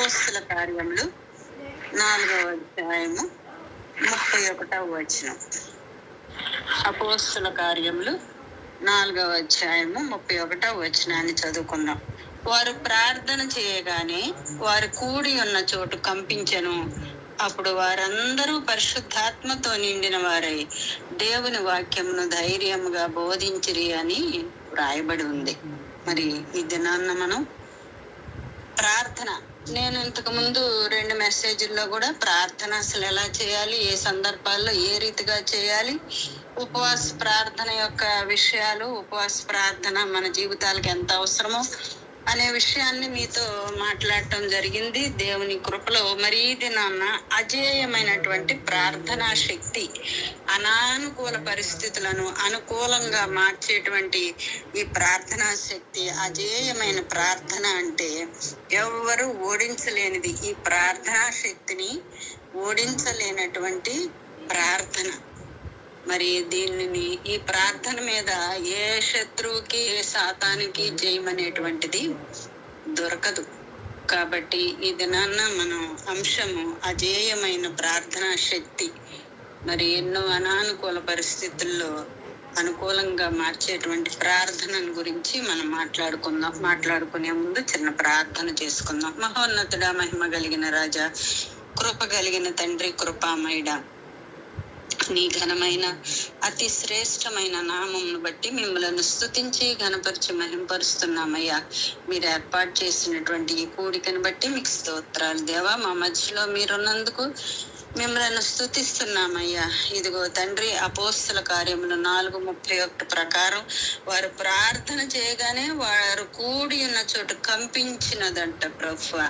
అపోస్తుల కార్యములు 4వ అధ్యాయము 31వ వచనం. అపోస్తుల కార్యములు 4వ అధ్యాయము 31వ వచనాన్ని చదువుకుందాం. వారు ప్రార్థన చేయగానే వారు కూడి ఉన్న చోటు కంపించెను. అప్పుడు వారందరూ పరిశుద్ధాత్మతో నిండిన వారై దేవుని వాక్యమును ధైర్యముగా బోధించిరి అని వ్రాయబడి ఉంది. మరి ఈ దినాన్న మనం ప్రార్థన, నేను ఇంతకు ముందు 2 మెసేజ్ల్లో కూడా ప్రార్థన అసలు ఎలా చేయాలి, ఏ సందర్భాల్లో ఏ రీతిగా చేయాలి, ఉపవాస ప్రార్థన యొక్క విషయాలు, ఉపవాస ప్రార్థన మన జీవితాలకు ఎంత అవసరమో అనే విషయాన్ని మీతో మాట్లాడటం జరిగింది. దేవుని కృపలో మరి దినాన్న అజేయమైనటువంటి ప్రార్థనా శక్తి, అనానుకూల పరిస్థితులను అనుకూలంగా మార్చేటువంటి ఈ ప్రార్థనా శక్తి, అజేయమైన ప్రార్థన అంటే ఎవరు ఓడించలేనిది. ఈ ప్రార్థనా శక్తిని ఓడించలేనటువంటి ప్రార్థన. మరి దీనిని, ఈ ప్రార్థన మీద ఏ శత్రువుకి, ఏ సాతానికి జయమనేటువంటిది దొరకదు. కాబట్టి ఈ దినాన్న మనం అంశము అజేయమైన ప్రార్థనా శక్తి. మరి ఎన్నో అనానుకూల పరిస్థితుల్లో అనుకూలంగా మార్చేటువంటి ప్రార్థనను గురించి మనం మాట్లాడుకునే ముందు చిన్న ప్రార్థన చేసుకుందాం. మహోన్నతుడా, మహిమ కలిగిన రాజా, కృప కలిగిన తండ్రి, కృపామయుడా, నీ ఘనమైన అతి శ్రేష్టమైన నామమును బట్టి మిమ్మల్ని స్తుతించి ఘనపరిచి మహింపరుస్తున్నామయ్యా. మీరు ఏర్పాటు చేసినటువంటి ఈ కూడికను బట్టి మీకు స్తోత్రాలు దేవా. మా మధ్యలో మీరున్నందుకు మిమ్మల్ని స్తుతిస్తున్నామయ్యా. ఇదిగో తండ్రి, అపోస్తుల కార్యములు 4:31 ప్రకారం వారు ప్రార్థన చేయగానే వారు కూడి ఉన్న చోటు కంపించినదంట ప్రభువా.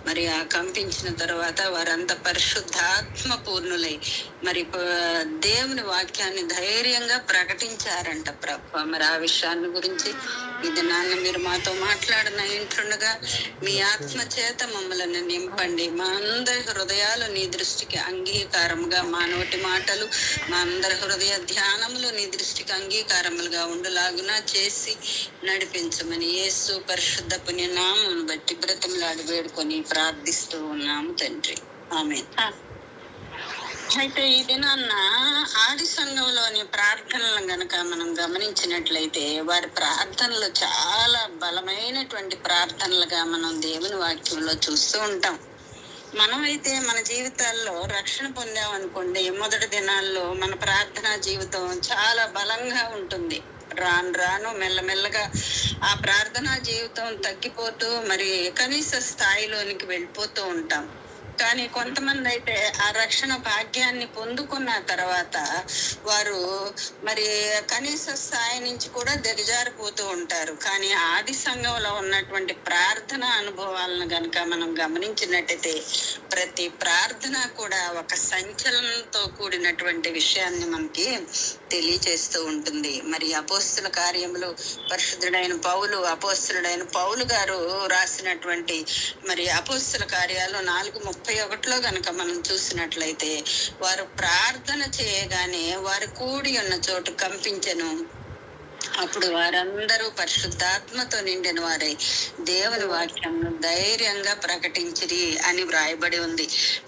మరి ఆ కంపించిన తర్వాత వారంతా పరిశుద్ధాత్మ పూర్ణులై మరి దేవుని వాక్యాన్ని ధైర్యంగా ప్రకటించారంట ప్రభువా. మరి ఆ విషయాన్ని గురించి ఇది నాన్న మీరు మాతో మాట్లాడిన ఇంట్లుండగా మీ ఆత్మ చేత మమ్మల్ని నింపండి. మా అందరి హృదయాలు నీ దృష్టికి అంగీకారముగా, మా నోటి మాటలు, మా అందరి హృదయ ధ్యానములు నీ దృష్టికి అంగీకారములుగా ఉండలాగునా చేసి నడిపించమని యేసు పరిశుద్ధ పుణ్య నామమును బట్టి బ్రతిమలాడి వేడుకొని ప్రార్థిస్తూ ఉన్నాము తండ్రి, ఆమేన్. అయితే ఈ దినాన్న ఆది సంఘంలోని ప్రార్థనలను గనక మనం గమనించినట్లయితే వారి ప్రార్థనలు చాలా బలమైనటువంటి ప్రార్థనలుగా మనం దేవుని వాక్యంలో చూస్తూ ఉంటాం. మనమైతే మన జీవితాల్లో రక్షణ పొందామనుకోండి, మొదటి దినాల్లో మన ప్రార్థనా జీవితం చాలా బలంగా ఉంటుంది. రాను రాను మెల్లమెల్లగా ఆ ప్రార్థనా జీవితం తగ్గిపోతూ మరి కనీస స్థాయిలోనికి వెళ్ళిపోతూ ఉంటాం. కానీ కొంతమంది అయితే ఆ రక్షణ భాగ్యాన్ని పొందుకున్న తర్వాత వారు మరి కనీస స్థాయి నుంచి కూడా దిగజారిపోతూ ఉంటారు. కానీ ఆది సంఘంలో ఉన్నటువంటి ప్రార్థన అనుభవాలను గనక మనం గమనించినట్టయితే ప్రతి ప్రార్థన కూడా ఒక సంచలనంతో కూడినటువంటి విషయాన్ని మనకి తెలియచేస్తూ ఉంటుంది. మరి అపోస్తుల కార్యములు అపోస్తులుడైన పౌలు గారు రాసినటువంటి మరి అపోస్తుల కార్యాలు 4:31 గనక మనం చూసినట్లయితే వారు ప్రార్థన చేయగానే వారు కూడి ఉన్న చోటు కంపించెను. అప్పుడు వారందరూ పరిశుద్ధాత్మతో నిండిన వారై దేవుని వాక్యంను ధైర్యంగా ప్రకటించిరి అని వ్రాయబడి ఉంది.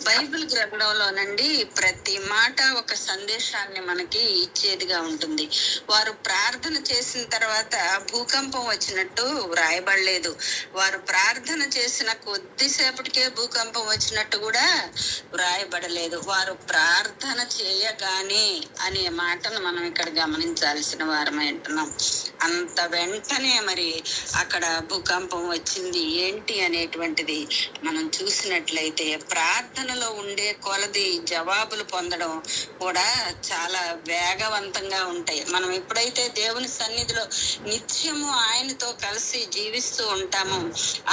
బైబిల్ గ్రంథంలోనండి ప్రతి మాట ఒక సందేశాన్ని మనకి ఇచ్చేదిగా ఉంటుంది. వారు ప్రార్థన చేసిన తర్వాత భూకంపం వచ్చినట్టు వ్రాయబడలేదు. వారు ప్రార్థన చేసిన కొద్దిసేపటికే భూకంపం వచ్చినట్టు కూడా వ్రాయబడలేదు. వారు ప్రార్థన చేయగానే అనే మాటను మనం ఇక్కడ గమనించాల్సిన వారమై ఉంటున్నాం. అంత వెంటనే మరి అక్కడ భూకంపం వచ్చింది ఏంటి అనేటువంటిది మనం చూసినట్లయితే ప్రార్థనలో ఉండే కొలది జవాబులు పొందడం కూడా చాలా వేగవంతంగా ఉంటాయి. మనం ఎప్పుడైతే దేవుని సన్నిధిలో నిత్యము ఆయనతో కలిసి జీవిస్తూ ఉంటామో,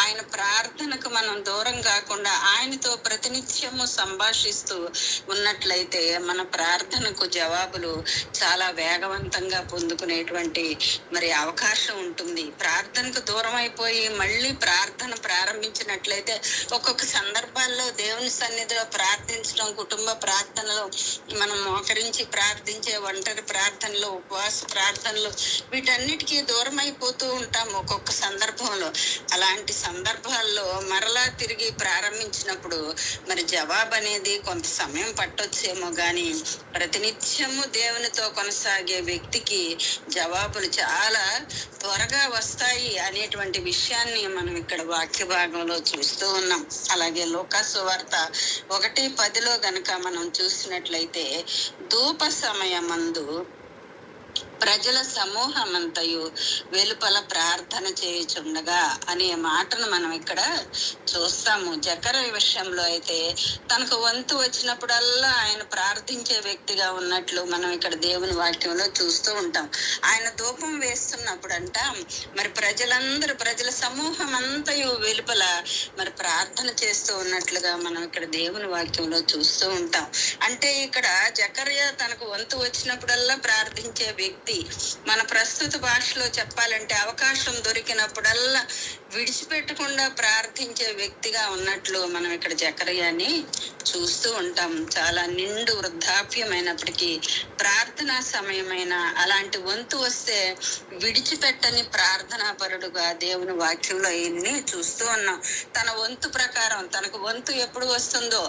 ఆయన ప్రార్థనకు మనం దూరం కాకుండా ఆయనతో ప్రతినిత్యము సంభాషిస్తూ ఉన్నట్లయితే మన ప్రార్థనకు జవాబులు చాలా వేగవంతంగా పొందుకునేటువంటి మరి అవకాశం ఉంటుంది. ప్రార్థనకు దూరం అయిపోయి మళ్ళీ ప్రార్థన ప్రారంభించినట్లయితే ఒక్కొక్క సందర్భాల్లో దేవుని సన్నిధిలో ప్రార్థించడం, కుటుంబ ప్రార్థనలు, మనం మోకరించి ప్రార్థించే ఒంటరి ప్రార్థనలు, ఉపవాస ప్రార్థనలు, వీటన్నిటికీ దూరం అయిపోతూ ఉంటాం ఒక్కొక్క సందర్భంలో. అలాంటి సందర్భాల్లో మరలా తిరిగి ప్రారంభించినప్పుడు మరి జవాబు అనేది కొంత సమయం పట్టొచ్చేమో కానీ ప్రతినిత్యము దేవునితో కొనసాగే వ్యక్తికి జవాబులు చాలా త్వరగా వస్తాయి అనేటువంటి విషయాన్ని మనం ఇక్కడ వాక్య భాగంలో చూస్తూ ఉన్నాం. అలాగే లూకా సువార్త 1:10 గనక మనం చూసినట్లయితే, ధూప సమయమందు ప్రజల సమూహమంతయు వెలుపల ప్రార్థన చేయుచుండగా అనే మాటను మనం ఇక్కడ చూస్తాము. జకర్య విషయంలో అయితే తనకు వంతు వచ్చినప్పుడల్లా ఆయన ప్రార్థించే వ్యక్తిగా ఉన్నట్లు మనం ఇక్కడ దేవుని వాక్యంలో చూస్తూ ఉంటాం. ఆయన ధూపం వేస్తున్నప్పుడంట మరి ప్రజల సమూహం అంతయు వెలుపల మరి ప్రార్థన చేస్తూ ఉన్నట్లుగా మనం ఇక్కడ దేవుని వాక్యంలో చూస్తూ ఉంటాం. అంటే ఇక్కడ జకర్య తనకు వంతు వచ్చినప్పుడల్లా ప్రార్థించే వ్యక్తి. మన ప్రస్తుత భాషలో చెప్పాలంటే అవకాశం దొరికినప్పుడల్లా విడిచిపెట్టకుండా ప్రార్థించే వ్యక్తిగా ఉన్నట్లు మనం ఇక్కడ జకర్యాని చూస్తూ ఉంటాం. చాలా నిండు వృద్ధాప్యమైనప్పటికీ ప్రార్థనా సమయమైన అలాంటి వంతు వస్తే విడిచిపెట్టని ప్రార్థనా పరుడుగా దేవుని వాక్యంలో ఇన్ని చూస్తూ ఉన్నాం. తన వంతు ప్రకారం తనకు వంతు ఎప్పుడు వస్తుందో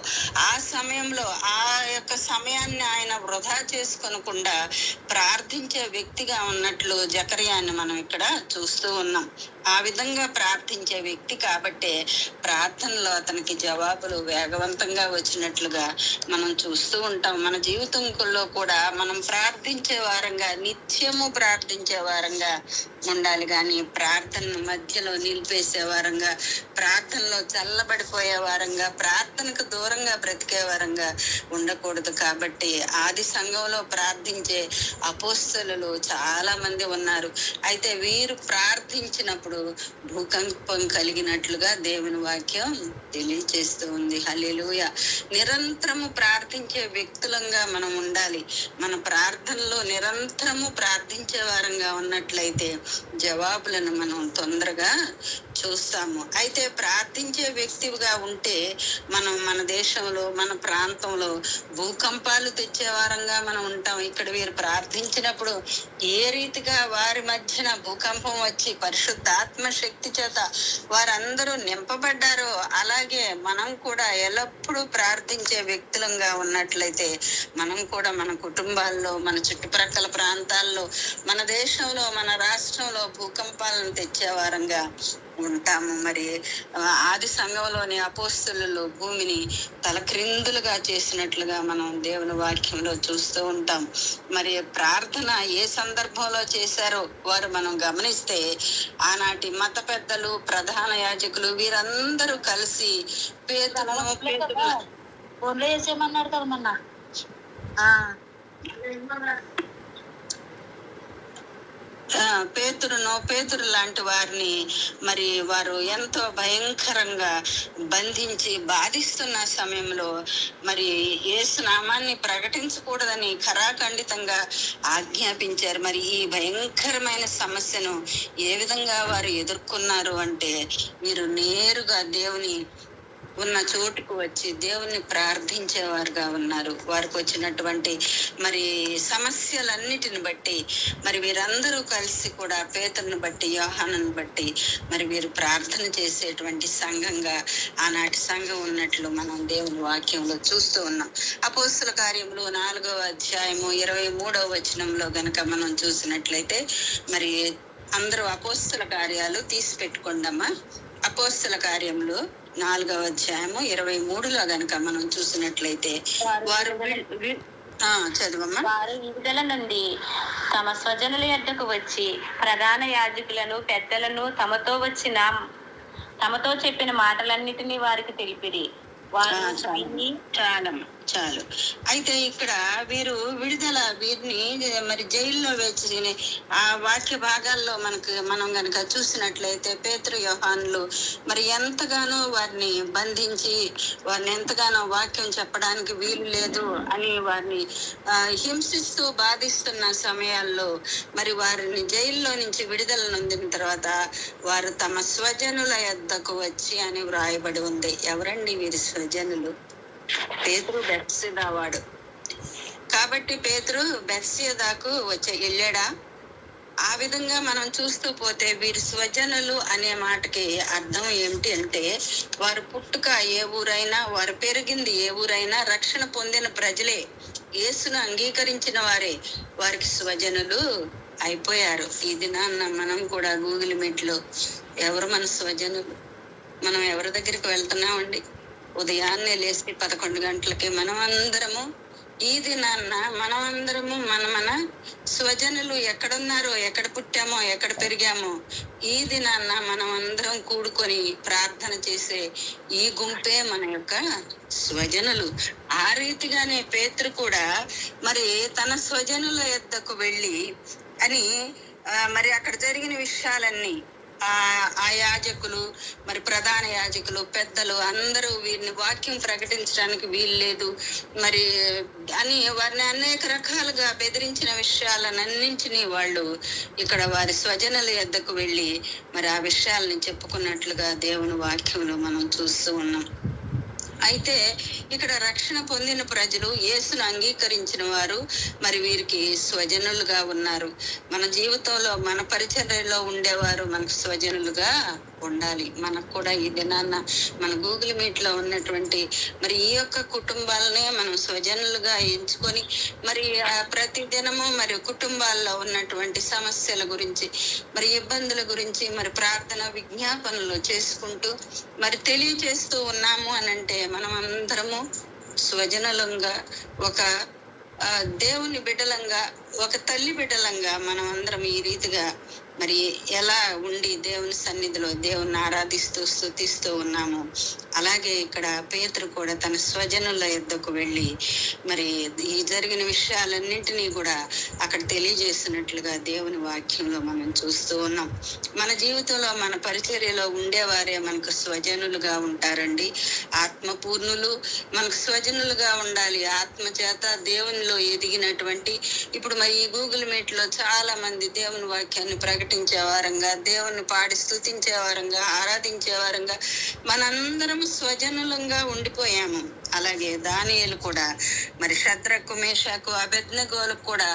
ఆ సమయంలో ఆ యొక్క సమయాన్ని ఆయన వృధా చేసుకోనకుండా ప్రార్థించే వ్యక్తిగా ఉన్నట్లు జకర్యాని మనం ఇక్కడ చూస్తూ ఉన్నాం. ఆ విధంగా ప్రార్థించే వ్యక్తి కాబట్టే ప్రార్థనలో అతనికి జవాబులు వేగవంతంగా వచ్చినట్లుగా మనం చూస్తూ ఉంటాం. మన జీవితంలో కూడా మనం ప్రార్థించే వారంగా, నిత్యము ప్రార్థించే వారంగా ఉండాలి కానీ ప్రార్థన మధ్యలో నిలిపేసే వారంగా, ప్రార్థనలో చల్లబడిపోయే వారంగా, ప్రార్థనకు దూరంగా బ్రతికే వారంగా ఉండకూడదు. కాబట్టి ఆది సంఘంలో ప్రార్థించే అపోస్తలులు చాలా మంది ఉన్నారు. అయితే వీరు ప్రార్థించినప్పుడు భూకంపం కలిగినట్లుగా దేవుని వాక్యం తెలియజేస్తూ ఉంది. హల్లెలూయా. నిరంతరము ప్రార్థించే వ్యక్తులంగా మనం ఉండాలి. మన ప్రార్థనలో నిరంతరము ప్రార్థించే వారంగా ఉన్నట్లయితే జవాబులను మనం తొందరగా చూస్తాము. అయితే ప్రార్థించే వ్యక్తిగా ఉంటే మనం మన దేశంలో, మన ప్రాంతంలో భూకంపాలు తెచ్చే వారంగా మనం ఉంటాం. ఇక్కడ వీరు ప్రార్థించినప్పుడు ఏ రీతిగా వారి మధ్యన భూకంపం వచ్చి పరిశుద్ధాత్మ శక్తి చేత వారందరూ నింపబడ్డారో అలాగే మనం కూడా ఎల్లప్పుడూ ప్రార్థించే వ్యక్తులంగా ఉన్నట్లయితే మనం కూడా మన కుటుంబాల్లో, మన చుట్టుప్రక్కల ప్రాంతాల్లో, మన దేశంలో, మన రాష్ట్రంలో భూకంపాలను తెచ్చే వారంగా ఉంటాము. మరి ఆది సంఘంలోని అపోస్తలులు భూమిని తలక్రిందులుగా చేసినట్లుగా మనం దేవుని వాక్యంలో చూస్తూ ఉంటాం. మరి ప్రార్థన ఏ సందర్భంలో చేశారో వారు మనం గమనిస్తే ఆనాటి మత పెద్దలు, ప్రధాన యాజకులు వీరందరూ కలిసి పేతురు లాంటి వారిని మరి వారు ఎంతో భయంకరంగా బంధించి బాధిస్తున్న సమయంలో మరి యేసు నామాన్ని ప్రకటించకూడదని ఖరాఖండితంగా ఆజ్ఞాపించారు. మరి ఈ భయంకరమైన సమస్యను ఏ విధంగా వారు ఎదుర్కొన్నారు అంటే వీరు నేరుగా దేవుని ఉన్న చోటుకు వచ్చి దేవుణ్ణి ప్రార్థించేవారుగా ఉన్నారు. వారికి వచ్చినటువంటి మరి సమస్యలన్నిటిని బట్టి మరి వీరందరూ కలిసి కూడా పేతురుని బట్టి, యోహానుని బట్టి మరి వీరు ప్రార్థన చేసేటువంటి సంఘంగా ఆనాటి సంఘం ఉన్నట్లు మనం దేవుని వాక్యంలో చూస్తూ ఉన్నాం. అపోస్తుల కార్యములు 4వ అధ్యాయము 23వ వచనంలో గనక మనం చూసినట్లయితే మరి అందరూ అపోస్తుల కార్యాలు తీసి పెట్టుకోండమ్మా. అపోస్తుల కార్యములు 4వ అధ్యాయము 23లో గనక మనం చూసినట్లయితే వారు చదువమ్మా. వారు విడుదల నుండి తమ స్వజనుల యొద్దకు వచ్చి ప్రధాన యాజకులను, పెద్దలను తమతో చెప్పిన మాటలన్నిటినీ వారికి తెలిపిరి. వారు చాలు. అయితే ఇక్కడ వీరిని మరి జైల్లో వేచి ఆ వాక్య భాగాల్లో మనం గనక చూసినట్లయితే పేతురు యోహానులు మరి ఎంతగానో వారిని బంధించి వారిని ఎంతగానో వాక్యం చెప్పడానికి వీలు లేదు అని వారిని హింసిస్తూ బాధిస్తున్న సమయాల్లో మరి వారిని జైల్లో నుంచి విడుదల నొందిన తర్వాత వారు తమ స్వజనుల యొద్దకు వచ్చి అని వ్రాయబడి ఉంది. ఎవరండి వీరి స్వజనులు? పేతురు బెత్సెదా వాడు. కాబట్టి పేతురు బెత్సెదాకు వెళ్ళాడా? ఆ విధంగా మనం చూస్తూ పోతే వీరి స్వజనులు అనే మాటకి అర్థం ఏమిటి అంటే, వారు పుట్టుక ఏ ఊరైనా, వారు పెరిగింది ఏ ఊరైనా, రక్షణ పొందిన ప్రజలే, యేసును అంగీకరించిన వారే వారికి స్వజనులు అయిపోయారు. ఈ దినాన్న మనం కూడా గూగుల్ మీట్ లో ఎవరు మన స్వజనులు, మనం ఎవరి దగ్గరికి వెళ్తున్నామండి? ఉదయాన్నే లేచి 11 గంటలకి మనం అందరము ఈ దినాన్న మన స్వజనులు ఎక్కడున్నారో, ఎక్కడ పుట్టామో, ఎక్కడ పెరిగామో, ఈ దినాన్న మనం అందరం కూడుకొని ప్రార్థన చేసే ఈ గుంపే మన యొక్క స్వజనులు. ఆ రీతిగానే పేతురు కూడా మరి తన స్వజనుల యొద్దకు వెళ్ళి అని మరి అక్కడ జరిగిన విషయాలన్నీ ఆ యాజకులు, మరి ప్రధాన యాజకులు, పెద్దలు అందరూ వీరిని వాక్యం ప్రకటించడానికి వీలు లేదు మరి అని వారిని అనేక రకాలుగా బెదిరించిన విషయాలన్నింటినీ వాళ్ళు ఇక్కడ వారి స్వజనుల యొద్దకు వెళ్ళి మరి ఆ విషయాలని చెప్పుకున్నట్లుగా దేవుని వాక్యంలో మనం చూస్తూ ఉన్నాం. అయితే ఇక్కడ రక్షణ పొందిన ప్రజలు, యేసును అంగీకరించిన వారు మరి వీరికి స్వజనులుగా ఉన్నారు. మన జీవితంలో, మన పరిచర్యలో ఉండేవారు మనకు స్వజనులుగా ఉండాలి. మనకు కూడా ఈ దినాన్న మన గూగుల్ మీట్ లో ఉన్నటువంటి మరి ఈ యొక్క కుటుంబాలనే మనం స్వజనులుగా ఎంచుకొని మరి ప్రతి దినము మరి కుటుంబాల్లో ఉన్నటువంటి సమస్యల గురించి, మరి ఇబ్బందుల గురించి మరి ప్రార్థన విజ్ఞాపనలు చేసుకుంటూ మరి తెలియజేస్తూ ఉన్నాము అని అంటే మనం అందరము స్వజనులంగా, ఒక దేవుని బిడ్డలంగా, ఒక తల్లి బిడ్డలంగా మనం అందరం ఈ రీతిగా మరి ఎలా ఉండి దేవుని సన్నిధిలో దేవుని ఆరాధిస్తూ స్తుతిస్తూ ఉన్నాము. అలాగే ఇక్కడ పేతురు కూడా తన స్వజనుల యొద్దకు వెళ్ళి మరి ఈ జరిగిన విషయాలన్నింటినీ కూడా అక్కడ తెలియజేసినట్లుగా దేవుని వాక్యంలో మనం చూస్తూ ఉన్నాం. మన జీవితంలో, మన పరిచర్యలో ఉండేవారే మనకు స్వజనులుగా ఉంటారండి. ఆత్మపూర్ణులు మనకు స్వజనులుగా ఉండాలి. ఆత్మ చేత దేవునిలో ఎదిగినటువంటి, ఇప్పుడు మరి ఈ గూగుల్ మీట్ లో చాలా మంది దేవుని వాక్యాన్ని ప్రకటించే వారంగా, దేవుని పాడి స్తుతించే వారంగా, ఆరాధించే వారంగా మనందరం స్వజనులంగా ఉండిపోయాము. అలాగే దానియేలు కూడా మరి షద్రకు, మేషాకు, అబేద్నెగోలకు కూడా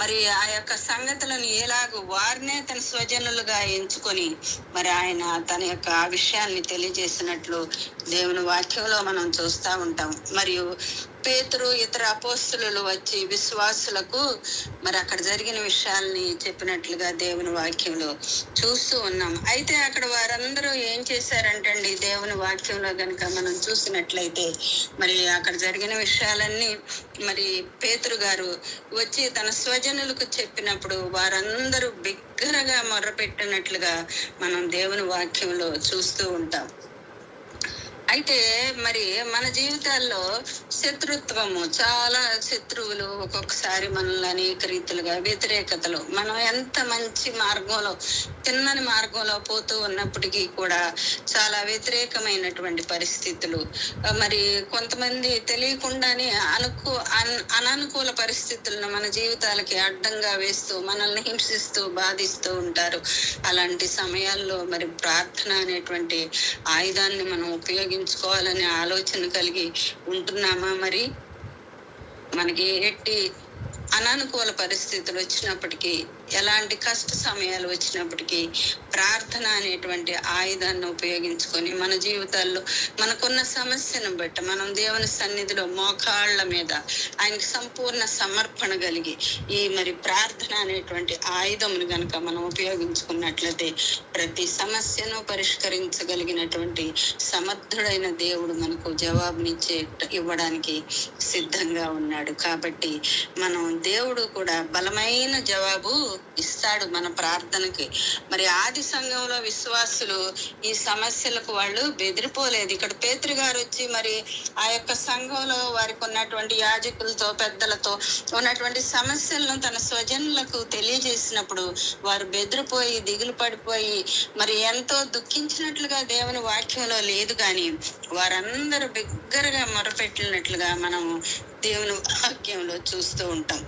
మరి ఆ యొక్క సంగతులను ఎలాగూ వారినే తన స్వజనులుగా ఎంచుకొని మరి ఆయన తన యొక్క ఆ విషయాన్ని తెలియజేసినట్లు దేవుని వాక్యంలో మనం చూస్తూ ఉంటాం. మరియు పేతురు, ఇతర అపోస్తలులు వచ్చి విశ్వాసులకు మరి అక్కడ జరిగిన విషయాల్ని చెప్పినట్లుగా దేవుని వాక్యంలో చూస్తూ ఉన్నాం. అయితే అక్కడ వారందరూ ఏం చేశారంటండి, దేవుని వాక్యంలో గనుక మనం చూసినట్లయితే మరి అక్కడ జరిగిన విషయాలన్నీ మరి పేతురు గారు వచ్చి తన స్వజనులకు చెప్పినప్పుడు వారందరూ బిగ్గరగా మొర్రపెట్టినట్లుగా మనం దేవుని వాక్యంలో చూస్తూ ఉంటాం. అయితే మరి మన జీవితాల్లో శత్రుత్వము, చాలా శత్రువులు ఒక్కొక్కసారి మనల్ని అనేక రీతిలుగా వ్యతిరేకతలు, మనం ఎంత మంచి మార్గంలో, తిన్నని మార్గంలో పోతూ ఉన్నప్పటికీ కూడా చాలా వ్యతిరేకమైనటువంటి పరిస్థితులు, మరి కొంతమంది తెలియకుండానే అననుకూల పరిస్థితులను మన జీవితాలకి అడ్డంగా వేస్తూ మనల్ని హింసిస్తూ బాధిస్తూ ఉంటారు. అలాంటి సమయాల్లో మరి ప్రార్థన అనేటువంటి ఆయుధాన్ని మనం ఉపయోగించుకోవాలనే ఆలోచన కలిగి ఉంటున్నామా? మరి మనకి ఎట్టి అననుకూల పరిస్థితులు వచ్చినప్పటికీ, ఎలాంటి కష్ట సమయాలు వచ్చినప్పటికీ ప్రార్థన అనేటువంటి ఆయుధాన్ని ఉపయోగించుకొని మన జీవితాల్లో మనకున్న సమస్యను బట్టి మనం దేవుని సన్నిధిలో మోకాళ్ళ మీద ఆయనకి సంపూర్ణ సమర్పణ కలిగి ఈ మరి ప్రార్థన అనేటువంటి ఆయుధమును గనక మనం ఉపయోగించుకున్నట్లయితే ప్రతి సమస్యను పరిష్కరించగలిగినటువంటి సమర్థుడైన దేవుడు మనకు జవాబునిచ్చే ఇవ్వడానికి సిద్ధంగా ఉన్నాడు. కాబట్టి మనం దేవుడు కూడా బలమైన జవాబు ఇస్తాడు మన ప్రార్థనకి. మరి ఆది సంఘంలో విశ్వాసులు ఈ సమస్యలకు వాళ్ళు బెదిరిపోలేదు. ఇక్కడ పేతురు గారు వచ్చి మరి ఆ యొక్క సంఘంలో వారికి ఉన్నటువంటి యాజకులతో పెద్దలతో ఉన్నటువంటి సమస్యలను తన స్వజనులకు తెలియజేసినప్పుడు వారు బెదిరిపోయి దిగులు పడిపోయి మరి ఎంతో దుఃఖించినట్లుగా దేవుని వాక్యంలో లేదు, కానీ వారందరూ బిగ్గరగా మొరపెట్టినట్లుగా మనం దేవుని వాక్యంలో చూస్తూ ఉంటాం.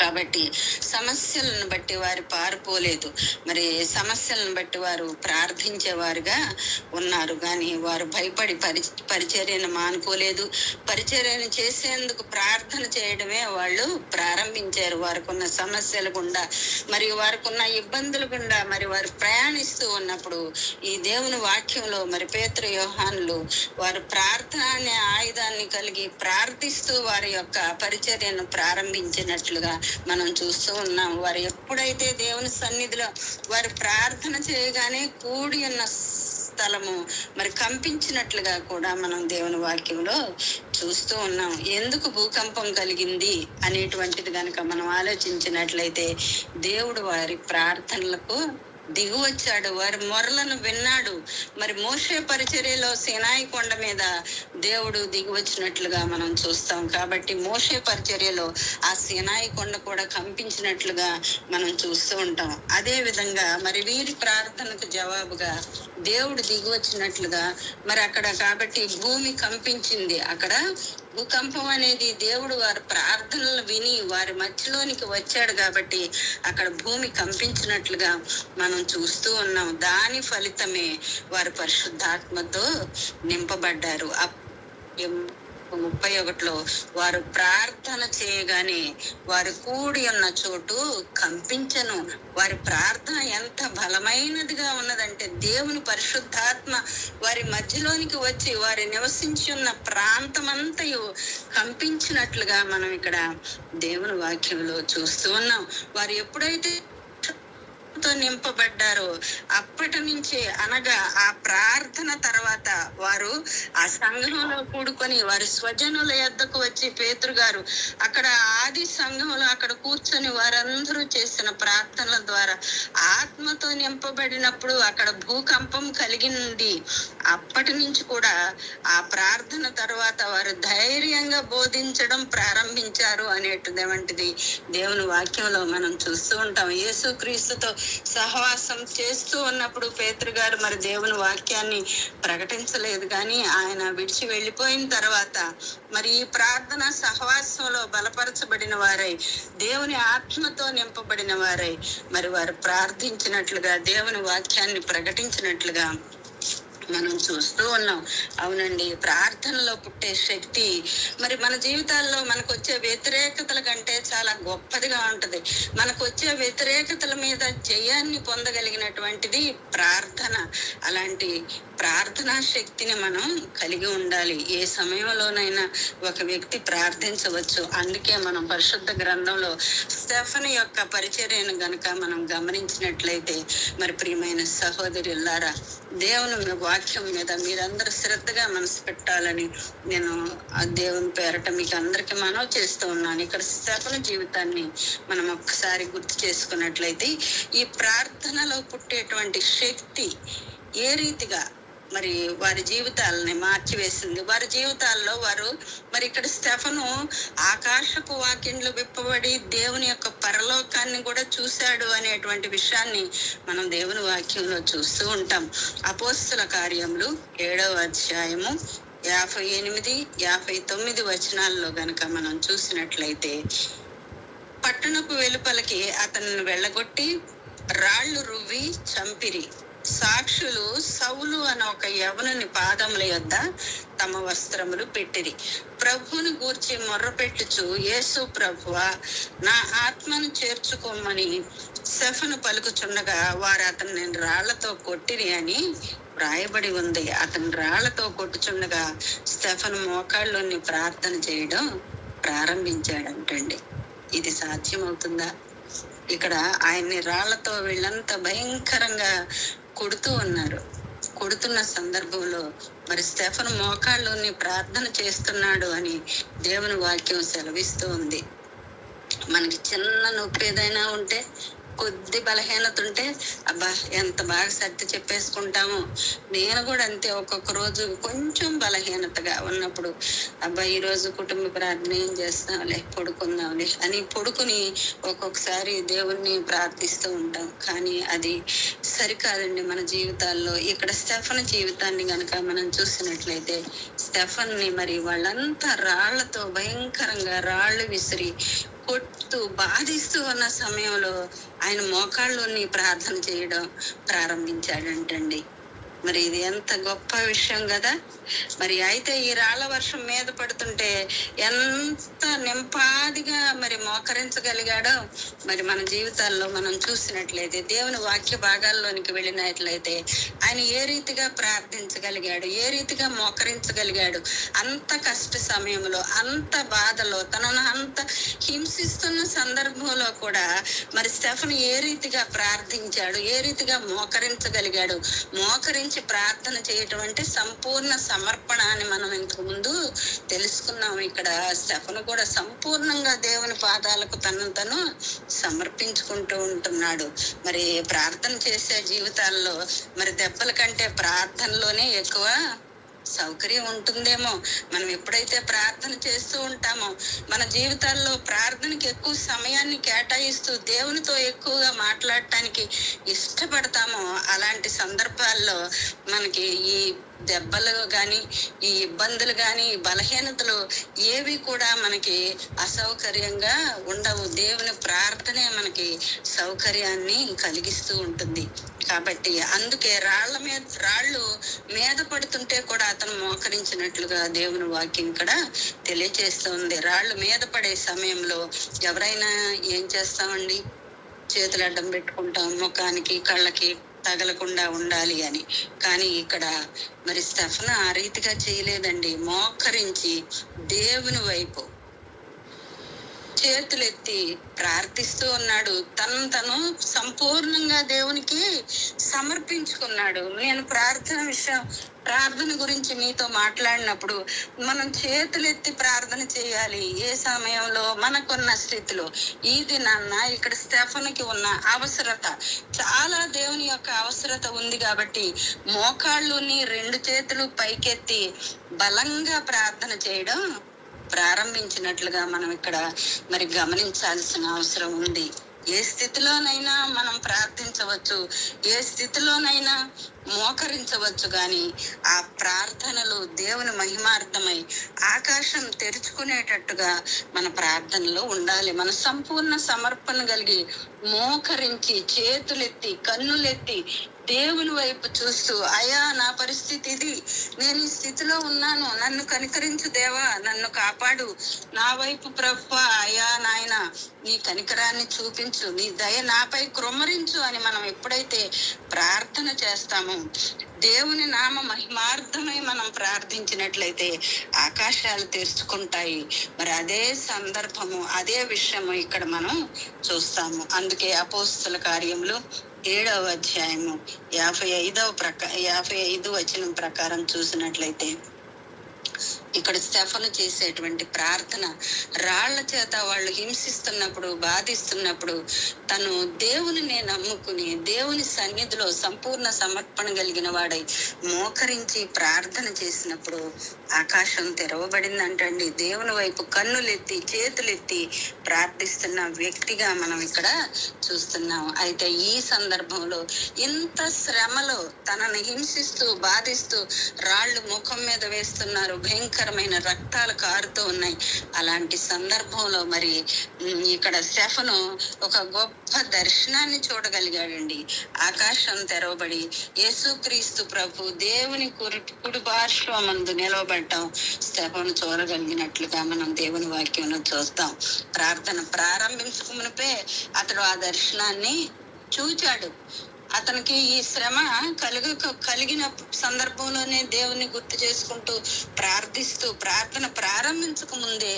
కాబట్టి సమస్యలను బట్టి వారు పారిపోలేదు, మరి సమస్యలను బట్టి వారు ప్రార్థించేవారుగా ఉన్నారు. కానీ వారు భయపడి పరిచర్యను మానుకోలేదు. పరిచర్యను చేసేందుకు ప్రార్థన చేయడమే వాళ్ళు ప్రారంభించారు. వారికి ఉన్న సమస్యల గుండా మరి వారికి ఉన్న ఇబ్బందుల గుండా మరి వారు ప్రయాణిస్తూ ఉన్నప్పుడు ఈ దేవుని వాక్యంలో మరి పేతురు యోహానులు వారు ప్రార్థన అనే ఆయుధాన్ని కలిగి ప్రార్థిస్తూ వారి యొక్క పరిచర్యను ప్రారంభించినట్లుగా మనం చూస్తూ ఉన్నాం. వారు ఎప్పుడైతే దేవుని సన్నిధిలో వారు ప్రార్థన చేయగానే కూడి ఉన్న స్థలము మరి కంపించినట్లుగా కూడా మనం దేవుని వాక్యంలో చూస్తూ ఉన్నాం. ఎందుకు భూకంపం కలిగింది అనేటువంటిది కనుక మనం ఆలోచించినట్లయితే దేవుడు వారి ప్రార్థనలకు దిగు వచ్చాడు, వారి మొరలను విన్నాడు. మరి మోషే పరిచర్యలో సీనాయి కొండ మీద దేవుడు దిగి వచ్చినట్లుగా మనం చూస్తాం. కాబట్టి మోషే పరిచర్యలో ఆ సీనాయి కొండ కూడా కంపించినట్లుగా మనం చూస్తూ ఉంటాం. అదే విధంగా మరి వీరి ప్రార్థనకు జవాబుగా దేవుడు దిగి వచ్చినట్లుగా మరి అక్కడ కాబట్టి భూమి కంపించింది. అక్కడ భూకంపం అనేది దేవుడు వారి ప్రార్థనలు విని వారి మధ్యలోనికి వచ్చాడు కాబట్టి అక్కడ భూమి కంపించినట్లుగా మనం చూస్తూ ఉన్నాం. దాని ఫలితమే వారు పరిశుద్ధాత్మతో నింపబడ్డారు. 31లో వారు ప్రార్థన చేయగానే వారు కూడి ఉన్న చోటు కంపించను. వారి ప్రార్థన ఎంత బలమైనదిగా ఉన్నదంటే దేవుని పరిశుద్ధాత్మ వారి మధ్యలోనికి వచ్చి వారి నివసించి ఉన్న ప్రాంతమంతయు కంపించినట్లుగా మనం ఇక్కడ దేవుని వాక్యంలో చూస్తూ ఉన్నాం. వారు ఎప్పుడైతే నింపబడ్డారు అప్పటి నుంచి, అనగా ఆ ప్రార్థన తర్వాత వారు ఆ సంఘంలో కూడుకొని వారి స్వజనుల యొద్దకు వచ్చి పేతురు గారు అక్కడ ఆది సంఘంలో అక్కడ కూర్చొని వారందరూ చేసిన ప్రార్థనల ద్వారా ఆత్మతో నింపబడినప్పుడు అక్కడ భూకంపం కలిగింది. అప్పటి నుంచి కూడా ఆ ప్రార్థన తర్వాత వారు ధైర్యంగా బోధించడం ప్రారంభించారు అనేటువంటిది దేవుని వాక్యంలో మనం చూస్తూ ఉంటాం. యేసుక్రీస్తుతో సహవాసం చేస్తూ ఉన్నప్పుడు పేతురు గారు మరి దేవుని వాక్యాన్ని ప్రకటించలేదు, కానీ ఆయన విడిచి వెళ్ళిపోయిన తర్వాత మరి ఈ ప్రార్థన సహవాసంలో బలపరచబడిన వారై దేవుని ఆత్మతో నింపబడిన వారై మరి వారు ప్రార్థించినట్లుగా దేవుని వాక్యాన్ని ప్రకటించినట్లుగా మనం చూస్తూ ఉన్నాం. అవునండి, ప్రార్థనలో పుట్టే శక్తి మరి మన జీవితాల్లో మనకు వచ్చే వ్యతిరేకతల కంటే చాలా గొప్పదిగా ఉంటది. మనకు వచ్చే వ్యతిరేకతల మీద జయాన్ని పొందగలిగినటువంటిది ప్రార్థన. అలాంటి ప్రార్థనా శక్తిని మనం కలిగి ఉండాలి. ఏ సమయంలోనైనా ఒక వ్యక్తి ప్రార్థించవచ్చు. అందుకే మనం పరిశుద్ధ గ్రంథంలో స్టెఫను యొక్క పరిచర్యను గనుక మనం గమనించినట్లయితే మరి ప్రియమైన సహోదరులారా, దేవుని వాక్యం మీద మీరందరూ శ్రద్ధగా మనసు పెట్టాలని నేను ఆ దేవుని పేరట మీకు అందరికీ మనవి చేస్తూ ఉన్నాను. ఇక్కడ స్టెఫను జీవితాన్ని మనం ఒక్కసారి గుర్తు చేసుకున్నట్లయితే ఈ ప్రార్థనలో పుట్టేటువంటి శక్తి ఏ రీతిగా మరి వారి జీవితాలని మార్చివేసింది. వారి జీవితాల్లో వారు మరి ఇక్కడ స్టెఫను ఆకాశపు వాక్యంలో విప్పబడి దేవుని యొక్క పరలోకాన్ని కూడా చూశాడు అనేటువంటి విషయాన్ని మనం దేవుని వాక్యంలో చూస్తూ ఉంటాం. అపోస్తుల కార్యములు 7వ అధ్యాయము 58, 59 వచనాల్లో గనక మనం చూసినట్లయితే, పట్టణపు వెలుపలకి అతన్ని వెళ్ళగొట్టి రాళ్లు రువ్వి చంపిరి. సాక్షులు సౌలు అనే ఒక యవనుని పాదముల యొద్ద తమ వస్త్రములు పెట్టిరి. ప్రభువుని గూర్చి మొర్రపెట్టుచు, యేసు ప్రభువా, నా ఆత్మను చేర్చుకోమని స్టెఫను పలుకుచుండగా వారు అతన్ని రాళ్లతో కొట్టిరి అని రాయబడి ఉంది. అతను రాళ్లతో కొట్టుచుండగా స్టెఫను మోకాళ్ళలోని ప్రార్థన చేయడం ప్రారంభించాడంటండి. ఇది సాధ్యమవుతుందా? ఇక్కడ ఆయన్ని రాళ్లతో వీళ్ళంతా భయంకరంగా కొడుతూ ఉన్నారు. కొడుతున్న సందర్భంలో మరి స్టెఫను మోకాళ్ళలోని ప్రార్థన చేస్తున్నాడు అని దేవుని వాక్యం సెలవిస్తూ ఉంది. మనకి చిన్న నొప్పి ఏదైనా ఉంటే, కొద్ది బలహీనత ఉంటే, అబ్బా ఎంత బాగా సర్ది చెప్పేసుకుంటాము. నేను కూడా అంతే, ఒక్కొక్క రోజు కొంచెం బలహీనతగా ఉన్నప్పుడు, అబ్బా ఈ రోజు కుటుంబ ప్రార్థన ఏం చేస్తాంలే, పడుకుందాంలే అని పడుకుని ఒక్కొక్కసారి దేవుణ్ణి ప్రార్థిస్తూ ఉంటాం. కానీ అది సరికాదండి మన జీవితాల్లో. ఇక్కడ స్టెఫన్ జీవితాన్ని గనక మనం చూసినట్లయితే, స్టెఫన్ ని మరి వాళ్ళంతా రాళ్లతో భయంకరంగా రాళ్లు విసిరి కొట్టు బాధిస్తూ ఉన్న సమయంలో ఆయన మోకాళ్ళలోని ప్రార్థన చేయడం ప్రారంభించాడంటండి. మరి ఇది ఎంత గొప్ప విషయం కదా. మరి అయితే ఈ రాళ్ల వర్షం మీద పడుతుంటే ఎంత నింపాదిగా మరి మోకరించగలిగాడో మరి మన జీవితాల్లో మనం చూసినట్లయితే, దేవుని వాక్య భాగాల్లోనికి వెళ్ళినట్లయితే ఆయన ఏ రీతిగా ప్రార్థించగలిగాడు, ఏ రీతిగా మోకరించగలిగాడు. అంత కష్ట సమయంలో, అంత బాధలో, తనను అంత హింసిస్తున్న సందర్భంలో కూడా మరి స్టెఫన్ ఏ రీతిగా ప్రార్థించాడు, ఏ రీతిగా మోకరించగలిగాడు. మోకరించి ప్రార్థన చేయటం అంటే సంపూర్ణ సమర్పణ అని మనం ఇంతకు ముందు తెలుసుకున్నాం. ఇక్కడ స్టెఫను కూడా సంపూర్ణంగా దేవుని పాదాలకు తను సమర్పించుకుంటూ ఉంటున్నాడు. మరి ప్రార్థన చేసే జీవితాల్లో మరి దెబ్బల కంటే ప్రార్థనలోనే ఎక్కువ సౌకర్యం ఉంటుందేమో. మనం ఎప్పుడైతే ప్రార్థన చేస్తూ ఉంటామో, మన జీవితాల్లో ప్రార్థనకి ఎక్కువ సమయాన్ని కేటాయిస్తూ దేవునితో ఎక్కువగా మాట్లాడటానికి ఇష్టపడతామో, అలాంటి సందర్భాల్లో మనకి ఈ దెబ్బలు కానీ, ఈ ఇబ్బందులు కానీ, బలహీనతలు ఏవి కూడా మనకి అసౌకర్యంగా ఉండవు. దేవుని ప్రార్థనే మనకి సౌకర్యాన్ని కలిగిస్తూ ఉంటుంది. కాబట్టి అందుకే రాళ్ళు మీద పడుతుంటే కూడా అతను మోకరించినట్లుగా దేవుని వాక్యం ఇక్కడ తెలియజేస్తుంది. రాళ్ళు మీద పడే సమయంలో ఎవరైనా ఏం చేస్తామండి, చేతులు అడ్డం పెట్టుకుంటాం, ముఖానికి కళ్ళకి తగలకుండా ఉండాలి అని. కానీ ఇక్కడ మరి స్టెఫన్ ఆ రీతిగా చేయలేదండి. మోకరించి దేవుని వైపు చేతులెత్తి ప్రార్థిస్తూ ఉన్నాడు. తను సంపూర్ణంగా దేవునికి సమర్పించుకున్నాడు. నేను ప్రార్థన గురించి మీతో మాట్లాడినప్పుడు మనం చేతులెత్తి ప్రార్థన చేయాలి. ఏ సమయంలో, మనకున్న స్థితిలో. ఈ దినాన్న ఇక్కడ స్టెఫన్కి ఉన్న అవసరత, చాలా దేవుని యొక్క అవసరత ఉంది కాబట్టి మోకాళ్ళుని 2 చేతులు పైకెత్తి బలంగా ప్రార్థన చేయడం ప్రారంభించినట్లుగా మనం ఇక్కడ మరి గమనించాల్సిన అవసరం ఉంది. ఏ స్థితిలోనైనా మనం ప్రార్థించవచ్చు, ఏ స్థితిలోనైనా మోకరించవచ్చు. కానీ ఆ ప్రార్థనలు దేవుని మహిమార్థమై ఆకాశం తెరుచుకునేటట్టుగా మన ప్రార్థనలో ఉండాలి. మన సంపూర్ణ సమర్పణ కలిగి మోకరించి చేతులెత్తి కన్నులెత్తి దేవుని వైపు చూస్తూ, అయ్యా నా పరిస్థితి ఇది, నేను ఈ స్థితిలో ఉన్నాను, నన్ను కనికరించు దేవా, నన్ను కాపాడు, నా వైపు ప్రభువా, అయ్యా నాయన నీ కనికరాన్ని చూపించు, నీ దయ నాపై కృమ్మరించు అని మనం ఎప్పుడైతే ప్రార్థన చేస్తామో, దేవుని నామ మహిమార్థమై మనం ప్రార్థించినట్లయితే ఆకాశాలు తెరుచుకుంటాయి. మరి అదే సందర్భము, అదే విషయము ఇక్కడ మనం చూస్తాము. అందుకే అపోస్తల కార్యములు 7వ అధ్యాయము 55 వచనం ప్రకారం చూసినట్లయితే, ఇక్కడ స్టెఫను చేసేటువంటి ప్రార్థన, రాళ్ల చేత వాళ్ళు హింసిస్తున్నప్పుడు, బాధిస్తున్నప్పుడు తను దేవుని నమ్ముకుని దేవుని సన్నిధిలో సంపూర్ణ సమర్పణ కలిగిన వాడై మోకరించి ప్రార్థన చేసినప్పుడు ఆకాశం తెరవబడిందంటండి. దేవుని వైపు కన్నులెత్తి చేతులెత్తి ప్రార్థిస్తున్న వ్యక్తిగా మనం ఇక్కడ చూస్తున్నాం. అయితే ఈ సందర్భంలో ఇంత శ్రమలో తనని హింసిస్తూ బాధిస్తూ రాళ్ళు ముఖం మీద వేస్తున్నారు, భయంకరమైన రక్తాలు కారుతూ ఉన్నాయి. అలాంటి సందర్భంలో మరి ఇక్కడ స్టెఫను ఒక గొప్ప దర్శనాన్ని చూడగలిగాడండి. ఆకాశం తెరవబడి యేసుక్రీస్తు ప్రభు దేవుని కుడి పార్శ్వమందు నిలవబడటం స్టెఫను చూడగలిగినట్లుగా మనం దేవుని వాక్యంలో చూస్తాం. ప్రార్థన ప్రారంభించక మునిపే అతడు ఆ దర్శనాన్ని చూచాడు. అతనికి ఈ శ్రమ కలిగిన సందర్భంలోనే దేవుని గుర్తు చేసుకుంటూ ప్రార్థిస్తూ ప్రార్థన ప్రారంభించక ముందే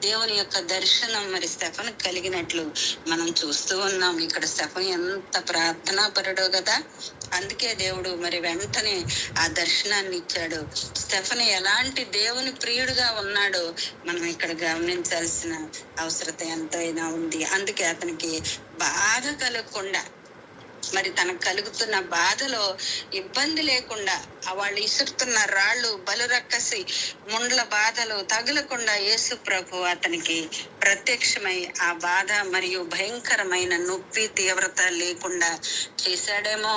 దేవుని యొక్క దర్శనం మరి స్టెఫన్ కలిగినట్లు మనం చూస్తూ ఉన్నాం. ఇక్కడ స్టెఫన్ ఎంత ప్రార్థనా పరుడో కదా, అందుకే దేవుడు మరి వెంటనే ఆ దర్శనాన్ని ఇచ్చాడు. స్టెఫన్ ఎలాంటి దేవుని ప్రియుడుగా ఉన్నాడో మనం ఇక్కడ గమనించాల్సిన అవసరత ఎంతైనా ఉంది. అందుకే అతనికి బాధ కలగకుండా, మరి తనకు కలుగుతున్న బాధలో ఇబ్బంది లేకుండా, వాళ్ళు ఇసురుతున్న రాళ్ళు, బలురక్కసి ముండ్ల బాధలు తగులకుండా యేసు ప్రభు అతనికి ప్రత్యక్షమై ఆ బాధ మరియు భయంకరమైన నొప్పి తీవ్రత లేకుండా చేశాడేమో.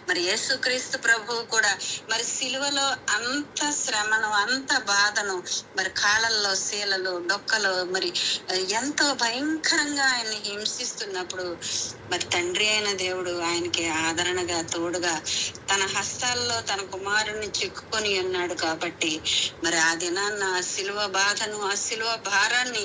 మరి యేసుక్రీస్తు ప్రభు కూడా మరి సిలువలో అంత శ్రమను, అంత బాధను, మరి కాళ్ళల్లో శీలలు, డొక్కలు, మరి ఎంతో భయంకరంగా ఆయన్ని హింసిస్తున్నప్పుడు మరి తండ్రి అయిన దేవుడు ఆయనకి ఆదరణగా, తోడుగా తన హస్తాల్లో తన కుమారుణ్ణి చిక్కుకొని ఉన్నాడు. కాబట్టి మరి ఆ దినాన్న ఆ శిలువ బాధను, ఆ శిలువ భారాన్ని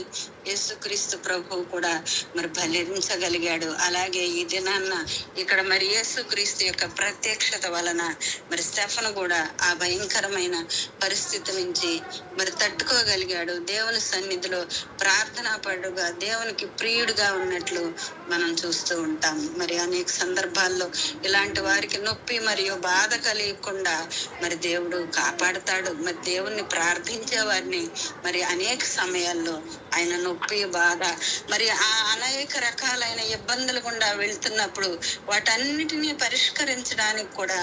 యేసుక్రీస్తు ప్రభు కూడా మరి భరించగలిగాడు. అలాగే ఈ దినాన్న ఇక్కడ మరి యేసుక్రీస్తు యొక్క ప్రత్యక్షత వలన మరి స్టెఫన్ కూడా ఆ భయంకరమైన పరిస్థితి నుంచి మరి తట్టుకోగలిగాడు. దేవుని సన్నిధిలో ప్రార్థనా పరుడుగా, దేవునికి ప్రియుడుగా ఉన్నట్లు మనం చూస్తూ ఉంటాం. మరి అనేక సందర్భాల్లో ఇలాంటి వారికి నొప్పి మరియు బాధ కలిగకుండా మరి దేవుడు కాపాడుతాడు. మరి దేవుణ్ణి ప్రార్థించే వారిని మరి అనేక సమయాల్లో ఆయన నొప్పి, బాధ, మరి ఆ అనేక రకాలైన ఇబ్బందులు గుండా వెళ్తున్నప్పుడు వాటన్నిటినీ పరిష్కరించడానికి కూడా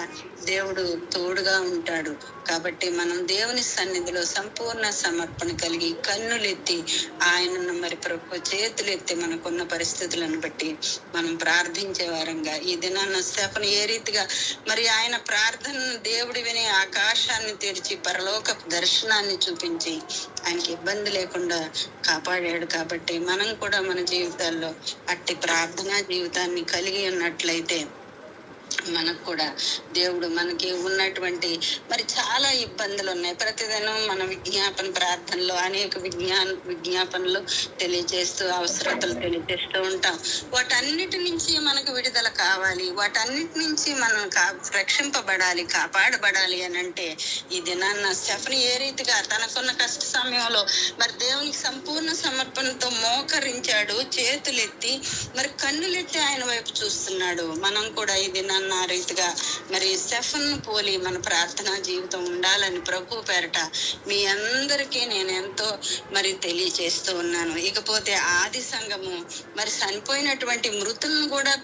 దేవుడు తోడుగా ఉంటాడు. కాబట్టి మనం దేవుని సన్నిధిలో సంపూర్ణ సమర్పణ కలిగి కన్నులెత్తి ఆయనను మరి ప్రభు చేతులెత్తి మనకున్న పరిస్థితులను బట్టి మనం ప్రార్థించే వారంగా ఈ దినాన్న స్టెఫన్ ఏ రీతిగా మరి ఆయన ప్రార్థనను దేవుడి విని ఆకాశాన్ని తెరిచి పరలోక దర్శనాన్ని చూపించి ఆయనకి ఇబ్బంది లేకుండా కాపాడాడు. కాబట్టి మనం కూడా మన జీవితాల్లో అట్టి ప్రార్థనా జీవితాన్ని కలిగి ఉన్నట్లయితే మనకు కూడా దేవుడు మనకి ఉన్నటువంటి మరి చాలా ఇబ్బందులు ఉన్నాయి. ప్రతిదినం మన విజ్ఞాపన ప్రార్థనలో అనేక విజ్ఞాపనలు తెలియజేస్తూ అవసరతలు తెలియజేస్తూ ఉంటాం. వాటన్నిటి నుంచి మనకు విడుదల కావాలి, వాటన్నిటి నుంచి మనం రక్షింపబడాలి, కాపాడబడాలి అని అంటే ఈ దినాన్న స్టెఫన్ ఏ రీతిగా తనకున్న కష్ట సమయంలో మరి దేవునికి సంపూర్ణ సమర్పణతో మోకరించాడు, చేతులెత్తి మరి కన్నులెత్తి ఆయన వైపు చూస్తున్నాడు. మనం కూడా ఈ దినాన్న ఆ రీతిగా మరి స్టెఫన్ పోలి మన ప్రార్థనా జీవితం ఉండాలని ప్రభు పేరట మీ అందరికీ నేను ఎంతో మరి తెలియజేస్తూ ఉన్నాను. ఇకపోతే ఆది సంఘము మరి చనిపోయినటువంటి మృతులను కూడా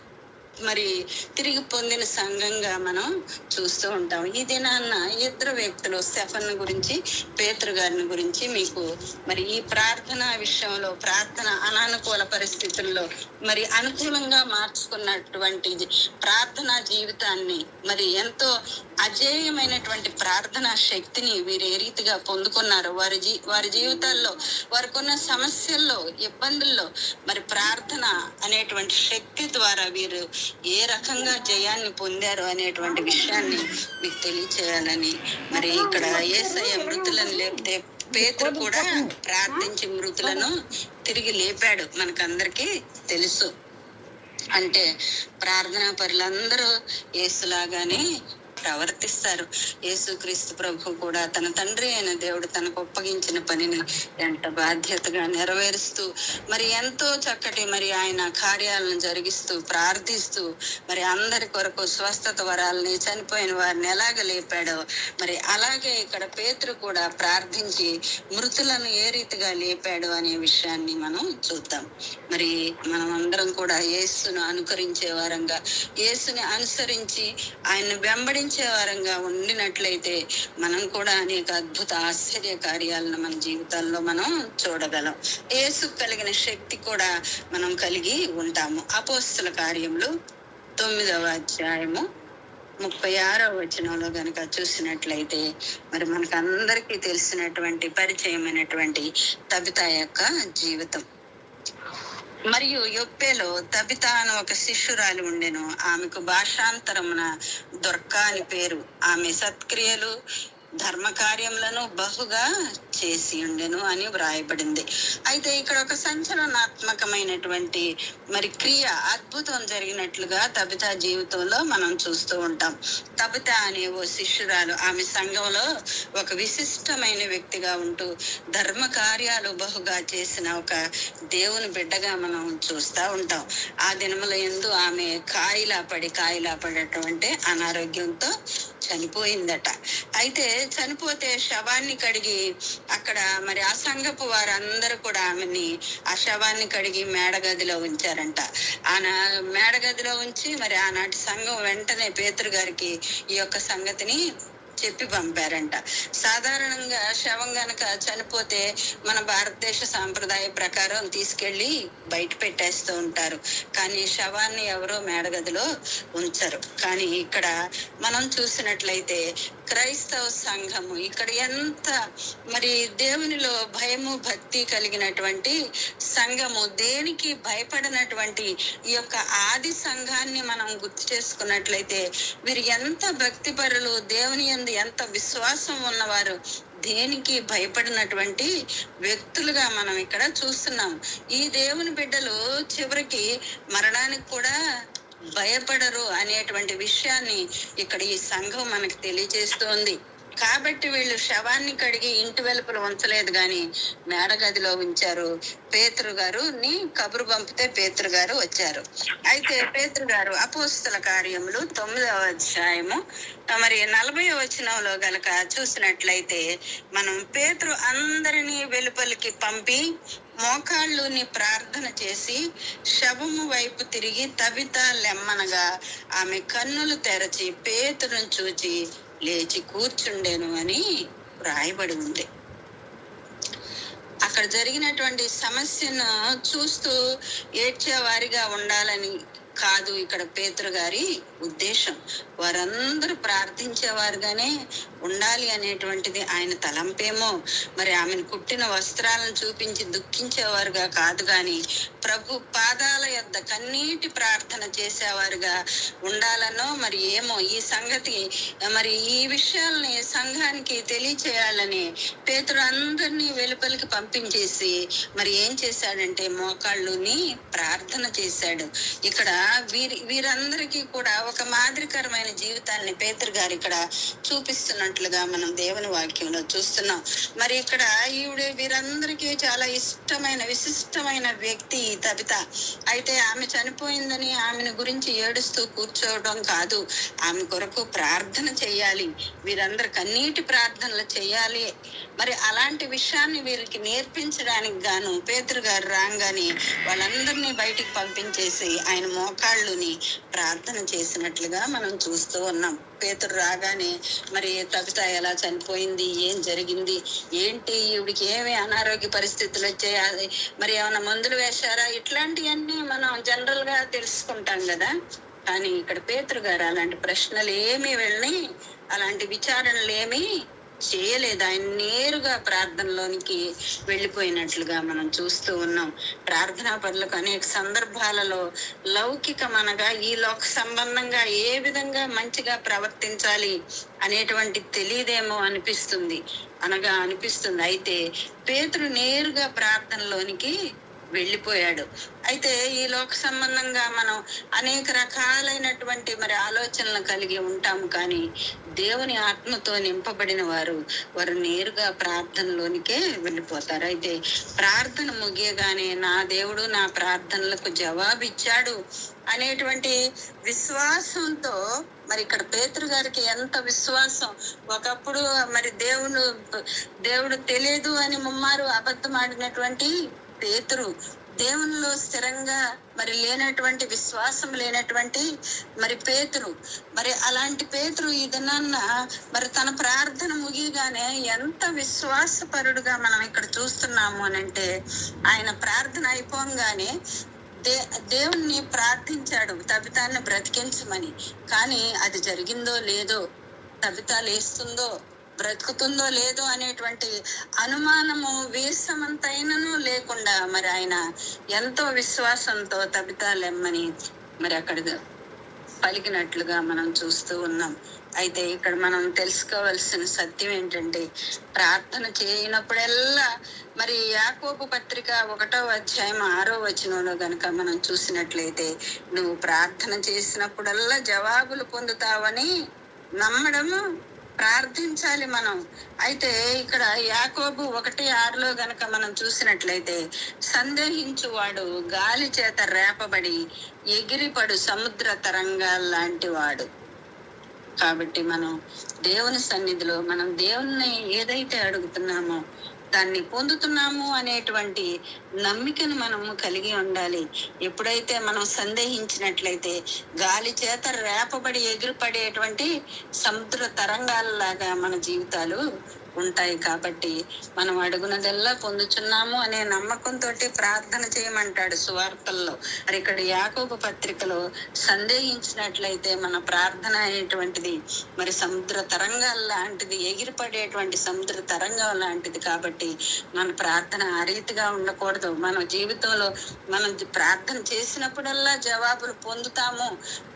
మరి తిరిగి పొందిన సంఘంగా మనం చూస్తూ ఉంటాం. ఈ దినాన్న ఇద్దరు వ్యక్తులు, స్టెఫన్ గురించి, పేతురు గారిని గురించి మీకు మరి ఈ ప్రార్థన విషయంలో, ప్రార్థన అనానుకూల పరిస్థితుల్లో మరి అనుకూలంగా మార్చుకున్నటువంటి ప్రార్థనా జీవితాన్ని, మరి ఎంతో అజేయమైనటువంటి ప్రార్థనా శక్తిని వీరు ఏ రీతిగా పొందుకున్నారు, వారి జీవితాల్లో వారికున్న సమస్యల్లో, ఇబ్బందుల్లో మరి ప్రార్థన అనేటువంటి శక్తి ద్వారా వీరు ఏ రకంగా జయాన్ని పొందారు అనేటువంటి విషయాన్ని మీకు తెలియచేయాలని మరి ఇక్కడ యేసయ్య మృతులను లేపితే పేతురు కూడా ప్రార్థించి మృతులను తిరిగి లేపాడు, మనకందరికీ తెలుసు. అంటే ప్రార్థనా పరులందరూ యేసులాగానే ప్రవర్తిస్తారు. యేసుక్రీస్తు ప్రభు కూడా తన తండ్రి అయిన దేవుడు తనకు ఒప్పగించిన పనిని ఎంత బాధ్యతగా నెరవేరుస్తూ మరి ఎంతో చక్కటి మరి ఆయన కార్యాలను జరిగిస్తూ ప్రార్థిస్తూ మరి అందరి కొరకు స్వస్థత వరాలని, చనిపోయిన వారిని ఎలాగ లేపాడో మరి అలాగే ఇక్కడ పేతురు కూడా ప్రార్థించి మృతులను ఏ రీతిగా లేపాడు అనే విషయాన్ని మనం చూద్దాం. మరి మనం అందరం కూడా యేసును అనుకరించే వారంగా, యేసుని అనుసరించి ఆయన్ని వెంబడించే వారంగా ఉండినట్లయితే మనం కూడా అనేక అద్భుత ఆశ్చర్య కార్యాలను మన జీవితాల్లో మనం చూడగలం. యేసు కలిగిన శక్తి కూడా మనం కలిగి ఉంటాము. అపోస్తల కార్యములు 9వ అధ్యాయము 36వ వచనంలో గనక చూసినట్లయితే మరి మనకు అందరికీ తెలిసినటువంటి పరిచయమైనటువంటి తబితా యొక్క జీవితం. మరియు యొప్పేలో తబితా అని ఒక శిష్యురాలు ఉండెను. ఆమెకు భాషాంతరమున దొర్కా అని పేరు. ఆమె సత్క్రియలు ధర్మ కార్యములను బహుగా చేసి ఉండెను అని వ్రాయబడింది. అయితే ఇక్కడ ఒక సంచలనాత్మకమైనటువంటి మరి క్రియ, అద్భుతం జరిగినట్లుగా తబితా జీవితంలో మనం చూస్తూ ఉంటాం. తబితా అనే ఓ శిష్యురాలు, ఆమె సంఘంలో ఒక విశిష్టమైన వ్యక్తిగా ఉంటూ ధర్మ కార్యాలు బహుగా చేసిన ఒక దేవుని బిడ్డగా మనం చూస్తూ ఉంటాం. ఆ దినముల యందు ఆమె కాయిలా పడేటువంటి అనారోగ్యంతో చనిపోయిందట. అయితే చనిపోతే శవాన్ని కడిగి అక్కడ మరి ఆ సంఘపు వారందరూ కూడా ఆమెని ఆ శవాన్ని కడిగి మేడగదిలో ఉంచారంట. మేడగదిలో ఉంచి మరి ఆనాటి సంఘం వెంటనే పేతురు గారికి ఈ యొక్క సంగతిని చెప్పి పంపారంట. సాధారణంగా శవం గనక చనిపోతే మన భారతదేశ సాంప్రదాయ ప్రకారం తీసుకెళ్లి బయట పెట్టేస్తూ ఉంటారు, కానీ శవాన్ని ఎవరో మేడగదిలో ఉంచరు. కానీ ఇక్కడ మనం చూసినట్లయితే క్రైస్తవ సంఘము ఇక్కడ ఎంత మరి దేవునిలో భయము భక్తి కలిగినటువంటి సంఘము, దేనికి భయపడినటువంటి ఈ యొక్క ఆది సంఘాన్ని మనం గుర్తు చేసుకున్నట్లయితే వీరు ఎంత భక్తిపరులు, దేవుని యందు ఎంత విశ్వాసం ఉన్నవారు, దేనికి భయపడినటువంటి వ్యక్తులుగా మనం ఇక్కడ చూస్తున్నాం. ఈ దేవుని బిడ్డలు చివరికి మరణానికి కూడా భయపడరు అనేటువంటి విషయాన్ని ఇక్కడ ఈ సంఘం మనకు తెలియజేస్తోంది. కాబట్టి వీళ్ళు శవాన్ని కడిగి ఇంటి వెలుపల ఉంచలేదు, గాని మేడగదిలో ఉంచారు. పేతురు గారు కబురు పంపితే పేతురు గారు వచ్చారు. అయితే పేతురు గారు అపోస్తల కార్యములు 9వ అధ్యాయము మరి 40వ వచనంలో గనక చూసినట్లయితే మనం పేతురు అందరినీ వెలుపలికి పంపి మోకాళ్ళుని ప్రార్థన చేసి శవము వైపు తిరిగి తబితా లెమ్మనగా ఆమె కన్నులు తెరచి పేతురును చూచి లేచి కూర్చుండెను అని రాయబడి ఉంది. అక్కడ జరిగినటువంటి సమస్యను చూస్తూ ఏడ్చేవారిగా ఉండాలని కాదు ఇక్కడ పేతురు గారి ఉద్దేశం. వారందరూ ప్రార్థించేవారుగానే ఉండాలి అనేటువంటిది ఆయన తలంపేమో. మరి ఆమెను కుట్టిన వస్త్రాలను చూపించి దుఃఖించేవారుగా కాదు, గాని ప్రభు పాదాల యొద్ద కన్నీటి ప్రార్థన చేసేవారుగా ఉండాలనో మరి ఏమో. ఈ సంగతి మరి ఈ విషయాల్ని సంఘానికి తెలియచేయాలని పేతురు అందరినీ వెలుపలికి పంపించేసి మరి ఏం చేశాడంటే మోకాళ్ళుని ప్రార్థన చేశాడు. ఇక్కడ వీరందరికీ కూడా ఒక మాదిరికరమైన జీవితాన్ని పేతురు గారు ఇక్కడ చూపిస్తున్నట్లుగా మనం దేవుని వాక్యంలో చూస్తున్నాం. మరి ఇక్కడ వీరందరికీ చాలా ఇష్టమైన విశిష్టమైన వ్యక్తి తబిత. అయితే ఆమె చనిపోయిందని ఆమెను గురించి ఏడుస్తూ కూర్చోవడం కాదు, ఆమె కొరకు ప్రార్థన చేయాలి. వీరందరూ కన్నీటి ప్రార్థనలు చేయాలి. మరి అలాంటి విషయాన్ని వీరికి నేర్పించడానికి గాను పేతురు గారు రాగానే వాళ్ళందరినీ బయటికి పంపించేసి ఆయన మోకాళ్ళుని ప్రార్థన చేసినట్లుగా మనం చూస్తూ ఉన్నాం. పేతురు రాగానే మరి తబిత ఎలా చనిపోయింది, ఏం జరిగింది, ఏంటి, ఈవిడికి ఏమి అనారోగ్య పరిస్థితులు వచ్చాయి, మరి ఏమైనా మందులు వేశారా, ఇట్లాంటివన్నీ మనం జనరల్ గా తెలుసుకుంటాం కదా. కానీ ఇక్కడ పేతురు గారు అలాంటి ప్రశ్నలు ఏమి అలాంటి విచారణలు ఏమి చేయలేదు. ఆయన నేరుగా ప్రార్థనలోనికి వెళ్ళిపోయినట్లుగా మనం చూస్తూ ఉన్నాం. ప్రార్థనా పనులకు అనేక సందర్భాలలో లౌకికమనగా ఈ లోక సంబంధంగా ఏ విధంగా మంచిగా ప్రవర్తించాలి అనేటువంటి తెలియదేమో అనిపిస్తుంది. అయితే పేతురు నేరుగా ప్రార్థనలోనికి వెళ్ళిపోయాడు. అయితే ఈ లోక సంబంధంగా మనం అనేక రకాలైనటువంటి మరి ఆలోచనలు కలిగి ఉంటాము, కానీ దేవుని ఆత్మతో నింపబడిన వారు నేరుగా ప్రార్థనలోనికే వెళ్ళిపోతారు. అయితే ప్రార్థన ముగియగానే నా దేవుడు నా ప్రార్థనలకు జవాబిచ్చాడు అనేటువంటి విశ్వాసంతో మరి ఇక్కడ పేతురు గారికి ఎంత విశ్వాసం. ఒకప్పుడు మరి దేవుడు తెలియదు అని ముమ్మారు అబద్ధం ఆడినటువంటి పేతురు, దేవునిలో స్థిరంగా మరి లేనటువంటి విశ్వాసం లేనటువంటి మరి పేతురు, మరి అలాంటి పేతురు ఈ దినాన్న మరి తన ప్రార్థన ముగియగానే ఎంత విశ్వాసపరుడుగా మనం ఇక్కడ చూస్తున్నాము అనంటే ఆయన ప్రార్థన అయిపోగానే దేవుణ్ణి ప్రార్థించాడు తబితాన్ని బ్రతికించమని. కానీ అది జరిగిందో లేదో, తబిత లేస్తుందో బ్రతుకుతుందో లేదో అనేటువంటి అనుమానము వేసమంతైనను లేకుండా మరి ఆయన ఎంతో విశ్వాసంతో తబితా లెమ్మని మరి అక్కడ పలికినట్లుగా మనం చూస్తూ ఉన్నాం. అయితే ఇక్కడ మనం తెలుసుకోవాల్సిన సత్యం ఏంటంటే, ప్రార్థన చేయనప్పుడల్లా మరి యాకోబు పత్రిక 1వ అధ్యాయం 6వ వచనంలో గనుక మనం చూసినట్లయితే, నువ్వు ప్రార్థన చేసినప్పుడల్లా జవాబులు పొందుతావని నమ్మడము, ప్రార్థించాలి మనం. అయితే ఇక్కడ యాకోబు 1:6లో గనక మనం చూసినట్లయితే, సందేహించువాడు గాలి చేత రేపబడి ఎగిరిపడు సముద్ర తరంగాల లాంటి వాడు. కాబట్టి మనం దేవుని సన్నిధిలో మనం దేవుణ్ణి ఏదైతే అడుగుతున్నామో దాన్ని పొందుతున్నాము అనేటువంటి నమ్మికను మనము కలిగి ఉండాలి. ఎప్పుడైతే మనం సందేహించినట్లయితే గాలి చేత రేపబడి ఎగిరిపడేటువంటి సముద్ర తరంగాలలాగా మన జీవితాలు ఉంటాయి. కాబట్టి మనం అడుగునదల్లా పొందుచున్నాము అనే నమ్మకంతో ప్రార్థన చేయమంటాడు సువార్తల్లో. మరి ఇక్కడ యాకోబు పత్రికలో సందేహించినట్లయితే మన ప్రార్థన అనేటువంటిది మరి సముద్ర తరంగాల లాంటిది, ఎగిరిపడేటువంటి సముద్ర తరంగం లాంటిది. కాబట్టి మన ప్రార్థన ఆ రీతిగా ఉండకూడదు. మన జీవితంలో మనం ప్రార్థన చేసినప్పుడల్లా జవాబులు పొందుతాము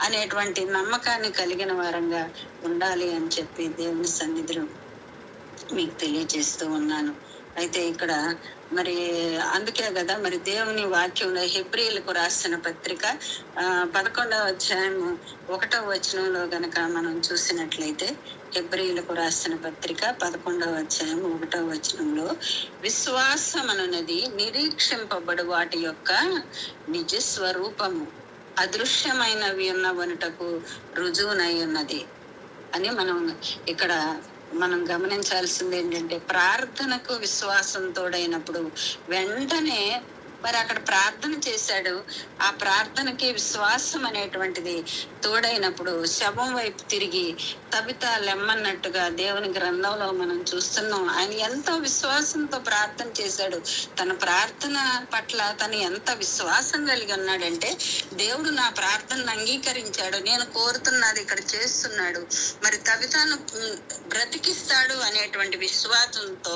అనేటువంటి నమ్మకాన్ని కలిగిన వారంగా ఉండాలి అని చెప్పి దేవుని సన్నిధిలో మీకు తెలియజేస్తూ ఉన్నాను. అయితే ఇక్కడ మరి అందుకే కదా మరి దేవుని వాక్యంలో హెబ్రీయులకు రాసిన పత్రిక 11వ అధ్యాయం 1వ వచనంలో గనక మనం చూసినట్లయితే, హెబ్రీయులకు రాసిన పత్రిక 11వ అధ్యాయం 1వ వచనంలో, విశ్వాసం అనున్నది నిరీక్షింపబడు వాటి యొక్క నిజ స్వరూపము, అదృశ్యమైనవి ఉన్నవనుటకు రుజువునై ఉన్నది అని మనం ఇక్కడ మనం గమనించాల్సింది ఏంటంటే, ప్రార్థనకు విశ్వాసం తోడైనప్పుడు వెంటనే మరి అక్కడ ప్రార్థన చేశాడు. ఆ ప్రార్థనకి విశ్వాసం అనేటువంటిది తోడైనప్పుడు శవం వైపు తిరిగి తబిత లెమ్మన్నట్టుగా దేవుని గ్రంథంలో మనం చూస్తున్నాం. ఆయన ఎంతో విశ్వాసంతో ప్రార్థన చేశాడు. తన ప్రార్థన పట్ల తను ఎంత విశ్వాసం కలిగి ఉన్నాడంటే, దేవుడు నా ప్రార్థనను అంగీకరించాడు, నేను కోరుతున్నది ఇక్కడ చేస్తున్నాడు, మరి తబితను బ్రతికిస్తాడు అనేటువంటి విశ్వాసంతో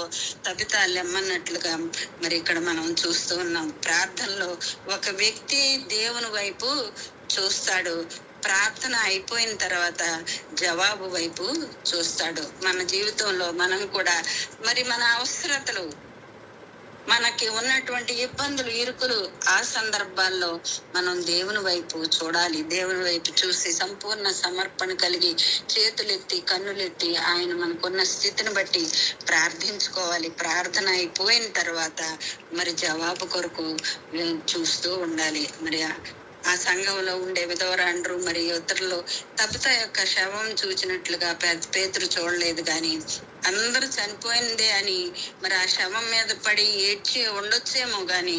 తబిత లెమ్మన్నట్లుగా మరి ఇక్కడ మనం చూస్తూ ఉన్నాం. ప్రార్థనలో ఒక వ్యక్తి దేవుని వైపు చూస్తాడు, ప్రార్థన అయిపోయిన తర్వాత జవాబు వైపు చూస్తాడు. మన జీవితంలో మనం కూడా మరి మన అవసరతలు, మనకి ఉన్నటువంటి ఇబ్బందులు, ఇరుకులు, ఆ సందర్భాల్లో మనం దేవుని వైపు చూడాలి. దేవుని వైపు చూసి సంపూర్ణ సమర్పణ కలిగి చేతులెత్తి కన్నులెత్తి ఆయన మనకున్న స్థితిని బట్టి ప్రార్థించుకోవాలి. ప్రార్థన అయిపోయిన తర్వాత మరి జవాబు కొరకు చూస్తూ ఉండాలి. మరి ఆ సంఘంలో ఉండే విధవరాండ్రు మరి ఇతరులు తబిత యొక్క శవం చూచినట్లుగా పేతురు చూడలేదు, కానీ అందరూ చనిపోయిందే అని మరి ఆ శవం మీద పడి ఏడ్చి ఉండొచ్చేమో, గాని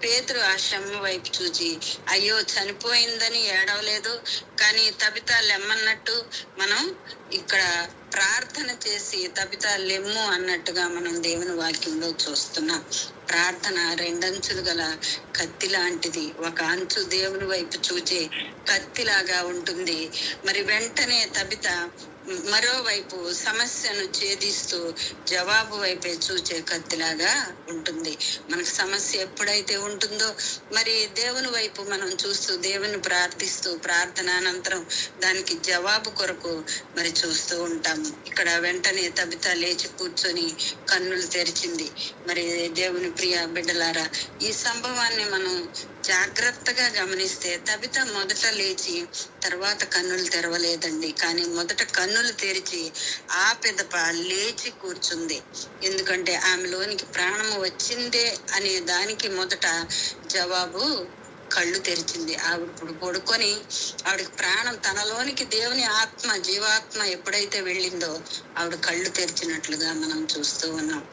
పేతురు ఆ శవం వైపు చూచి అయ్యో చనిపోయిందని ఏడవలేదు. కానీ తబిత లెమ్మన్నట్టు మనం ఇక్కడ ప్రార్థన చేసి తబిత లెమ్ము అన్నట్టుగా మనం దేవుని వాక్యంలో చూస్తున్నాం. ప్రార్థన రెండంచులు గల కత్తి లాంటిది. ఒక అంచు దేవుని వైపు చూచే కత్తిలాగా ఉంటుంది. మరి వెంటనే తబిత మరోవైపు సమస్యను ఛేదిస్తూ జవాబు వైపే చూచే కత్తిలాగా ఉంటుంది. మనకు సమస్య ఎప్పుడైతే ఉంటుందో మరి దేవుని వైపు మనం చూస్తూ దేవుని ప్రార్థిస్తూ ప్రార్థన అనంతరం దానికి జవాబు కొరకు మరి చూస్తూ ఉంటాము. ఇక్కడ వెంటనే తబిత లేచి కూర్చొని కన్నులు తెరిచింది. మరి దేవుని ప్రియ బిడ్డలారా, ఈ సంభవాన్ని మనం జాగ్రత్తగా గమనిస్తే తబిత మొదట లేచి తర్వాత కన్నులు తెరవలేదండి, కానీ మొదట కన్నులు తెరిచి ఆ పిదప లేచి కూర్చుంది. ఎందుకంటే ఆమెలోనికి ప్రాణము వచ్చిందే అనే దానికి మొదట జవాబు కళ్ళు తెరిచింది. ఆవిడ ఇప్పుడు పడుకొని ఆవిడకి ప్రాణం తనలోనికి దేవుని ఆత్మ జీవాత్మ ఎప్పుడైతే వెళ్ళిందో ఆవిడ కళ్ళు తెరిచినట్లుగా మనం చూస్తూ ఉన్నాం.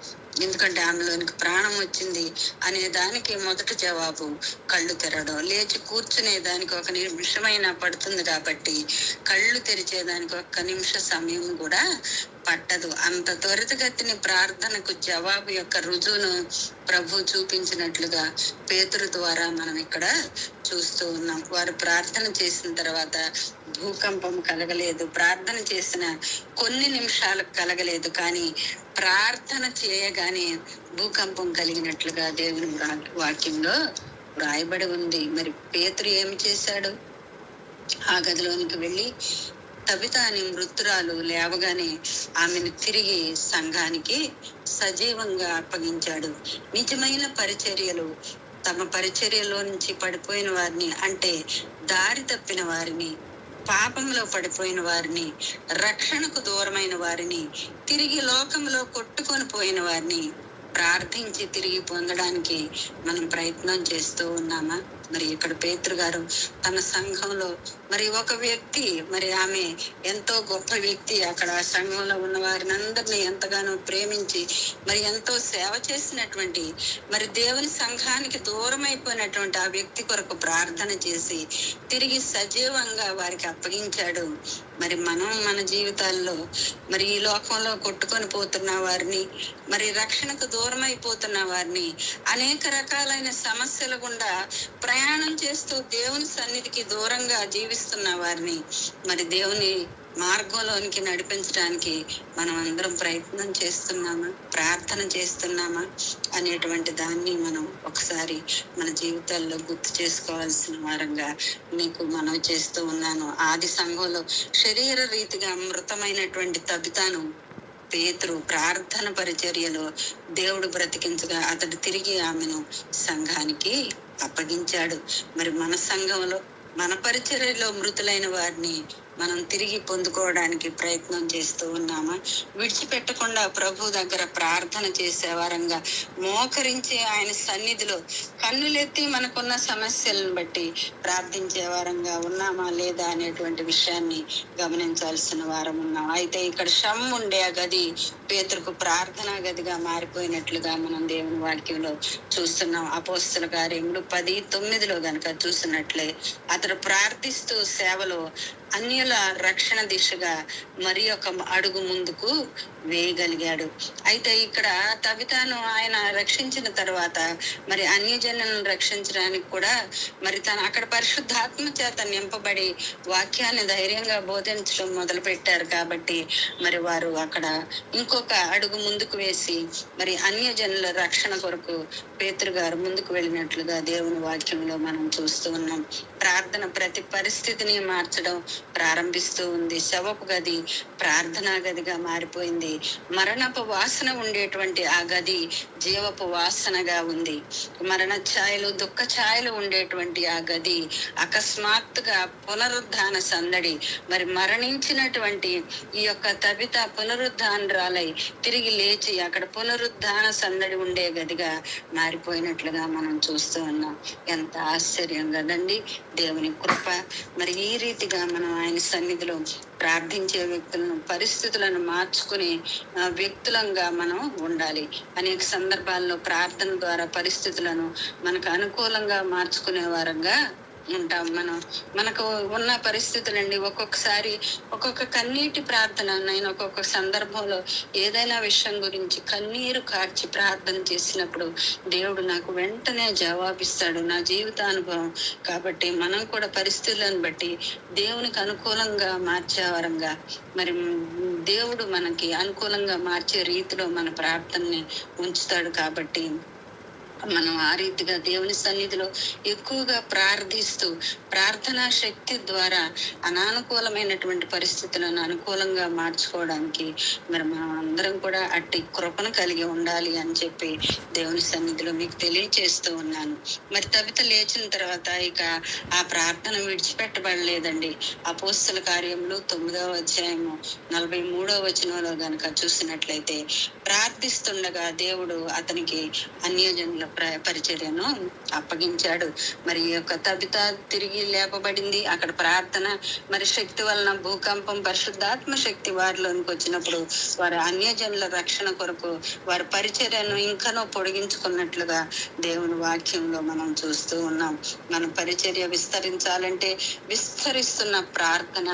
ఎందుకంటే ఆమెలోనికి ప్రాణం వచ్చింది అనే దానికి మొదటి జవాబు కళ్ళు తెరడం. లేచి కూర్చునే దానికి 1 నిమిషమైనా పడుతుంది కాబట్టి కళ్ళు తెరిచేదానికి 1 నిమిష సమయం కూడా పట్టదు. అంత త్వరితగతిని ప్రార్థనకు జవాబు యొక్క రుజువును ప్రభు చూపించినట్లుగా పేతురు ద్వారా మనం ఇక్కడ చూస్తూ ఉన్నాం. వారు ప్రార్థన చేసిన తర్వాత భూకంపం కలగలేదు. ప్రార్థన చేసిన కొన్ని నిమిషాలకు కలగలేదు, కానీ ప్రార్థన చేయగానే భూకంపం కలిగినట్లుగా దేవుని వాక్యంలో రాయబడి ఉంది. మరి పేతురు ఏమి చేశాడు? ఆ గదిలోనికి వెళ్ళి తబిత అని మృతురాలు లేవగానే ఆమెను తిరిగి సంఘానికి సజీవంగా అప్పగించాడు. నిజమైన పరిచర్యలు తమ పరిచర్యలో నుంచి పడిపోయిన వారిని, అంటే దారి తప్పిన వారిని, పాపంలో పడిపోయిన వారిని, రక్షణకు దూరమైన వారిని, తిరిగి లోకంలో కొట్టుకొని పోయిన వారిని ప్రార్థించి తిరిగి పొందడానికి మనం ప్రయత్నం చేస్తూ ఉన్నామా? మరి ఇక్కడ పేతురు గారు తన సంఘంలో మరి ఒక వ్యక్తి, మరి ఆమె ఎంతో గొప్ప వ్యక్తి, అక్కడ ఆ సంఘంలో ఉన్న వారిని అందరినీ ఎంతగానో ప్రేమించి మరి ఎంతో సేవ చేసినటువంటి, మరి దేవుని సంఘానికి దూరం అయిపోయినటువంటి ఆ వ్యక్తి కొరకు ప్రార్థన చేసి తిరిగి సజీవంగా వారికి అప్పగించాడు. మరి మనం మన జీవితాల్లో మరి ఈ లోకంలో కొట్టుకొని పోతున్న వారిని, మరి రక్షణకు దూరం అయిపోతున్న వారిని, అనేక రకాలైన సమస్యల గుండా ప్రయాణం చేస్తూ దేవుని సన్నిధికి దూరంగా జీవిస్తున్న వారిని మరి దేవుని మార్గంలోనికి నడిపించడానికి మనం అందరం ప్రయత్నం చేస్తున్నామా, ప్రార్థన చేస్తున్నామా అనేటువంటి దాన్ని మనం ఒకసారి మన జీవితాల్లో గుర్తు చేసుకోవాల్సిన వారంగా నీకు మనం చేస్తూ ఉన్నాను. ఆది సంఘంలో శరీర రీతిగా మృతమైనటువంటి తబితాను పేతురు ప్రార్థన పరిచర్యలో దేవుడు బ్రతికించగా అతడు తిరిగి ఆమెను సంఘానికి అప్పగించాడు. మరి మన సంఘంలో మన పరిచర్యలో మృతులైన వారిని మనం తిరిగి పొందుకోవడానికి ప్రయత్నం చేస్తూ ఉన్నామా? విడిచిపెట్టకుండా ప్రభు దగ్గర ప్రార్థన చేసే వారంగా మోకరించి ఆయన సన్నిధిలో కన్నులెత్తి మనకున్న సమస్యలను బట్టి ప్రార్థించే వారంగా ఉన్నామా లేదా అనేటువంటి విషయాన్ని గమనించాల్సిన వారం ఉన్నాం. అయితే ఇక్కడ ఉండే ఆ గది పేతురుకు ప్రార్థనా గదిగా మారిపోయినట్లుగా మనం దేవుని వాక్యంలో చూస్తున్నాం. అపోస్తల కార్యములు 10:9 గనక చూసినట్లే అతడు ప్రార్థిస్తూ సేవలో అన్యుల రక్షణ దిశగా మరి ఒక అడుగు ముందుకు వేయగలిగాడు. అయితే ఇక్కడ తబితాను ఆయన రక్షించిన తర్వాత మరి అన్యజనులను రక్షించడానికి కూడా మరి అక్కడ పరిశుద్ధాత్మ చేత నింపబడి వాక్యాన్ని ధైర్యంగా బోధించడం మొదలు పెట్టారు. కాబట్టి మరి వారు అక్కడ ఇంకొక అడుగు ముందుకు వేసి మరి అన్యజనుల రక్షణ కొరకు పేతురు గారు ముందుకు వెళ్ళినట్లుగా దేవుని వాక్యంలో మనం చూస్తూ ఉన్నాం. ప్రార్థన ప్రతి పరిస్థితిని మార్చడం ప్రారంభిస్తూ ఉంది. శవపు గది ప్రార్థనా గదిగా మారిపోయింది. మరణపు వాసన ఉండేటువంటి ఆ గది జీవపు వాసనగా ఉంది. మరణ ఛాయలు, దుఃఖ ఛాయలు ఉండేటువంటి ఆ గది అకస్మాత్తుగా పునరుద్ధాన సందడి, మరి మరణించినటువంటి ఈ యొక్క తబిత పునరుద్ధానురాలై తిరిగి లేచి అక్కడ పునరుద్ధాన సందడి ఉండే గదిగా మారిపోయినట్లుగా మనం చూస్తూ ఉన్నాం. ఎంత ఆశ్చర్యం కదండి దేవుని కృప. మరి ఈ రీతిగా మనం ఆయన సన్నిధిలో ప్రార్థించే వ్యక్తులను, పరిస్థితులను మార్చుకునే వ్యక్తులంగా మనం ఉండాలి. అనేక సందర్భాల్లో ప్రార్థన ద్వారా పరిస్థితులను మనకు అనుకూలంగా మార్చుకునే వారంగా ఉంటాం. మనకు ఉన్న పరిస్థితులండి ఒక్కొక్కసారి ఒక్కొక్క కన్నీటి ప్రార్థన, నేను ఒక్కొక్క సందర్భంలో ఏదైనా విషయం గురించి కన్నీరు కార్చి ప్రార్థన చేసినప్పుడు దేవుడు నాకు వెంటనే జవాబిస్తాడు. నా జీవితానుభవం కాబట్టి మనం కూడా పరిస్థితులను బట్టి దేవునికి అనుకూలంగా మార్చేవారంగా మరి దేవుడు మనకి అనుకూలంగా మార్చే రీతిలో మన ప్రార్థనని ఉంచుతాడు. కాబట్టి మనం ఆ రీతిగా దేవుని సన్నిధిలో ఎక్కువగా ప్రార్థిస్తూ ప్రార్థనా శక్తి ద్వారా అనానుకూలమైనటువంటి పరిస్థితులను అనుకూలంగా మార్చుకోవడానికి మరి మనం అందరం కూడా అట్టి కృపను కలిగి ఉండాలి అని చెప్పి దేవుని సన్నిధిలో మీకు తెలియచేస్తూ ఉన్నాను. మరి తబిత లేచిన తర్వాత ఇక ఆ ప్రార్థన విడిచిపెట్టబడలేదండి. అపోస్తల కార్యములు 9వ అధ్యాయము 43వ వచనంలో గనక చూసినట్లయితే ప్రార్థిస్తుండగా దేవుడు అతనికి అన్యజనుల పరిచర్యను అప్పగించాడు. మరి ఈ యొక్క తబిత తిరిగి లేపబడింది. అక్కడ ప్రార్థన మరి శక్తి వలన భూకంపం, పరిశుద్ధాత్మ శక్తి వారిలోనికి వచ్చినప్పుడు వారి అన్యజనుల రక్షణ కొరకు వారి పరిచర్యను ఇంకనూ పొడిగించుకున్నట్లుగా దేవుని వాక్యంలో మనం చూస్తూ ఉన్నాం. మన పరిచర్య విస్తరించాలంటే విస్తరిస్తున్న ప్రార్థన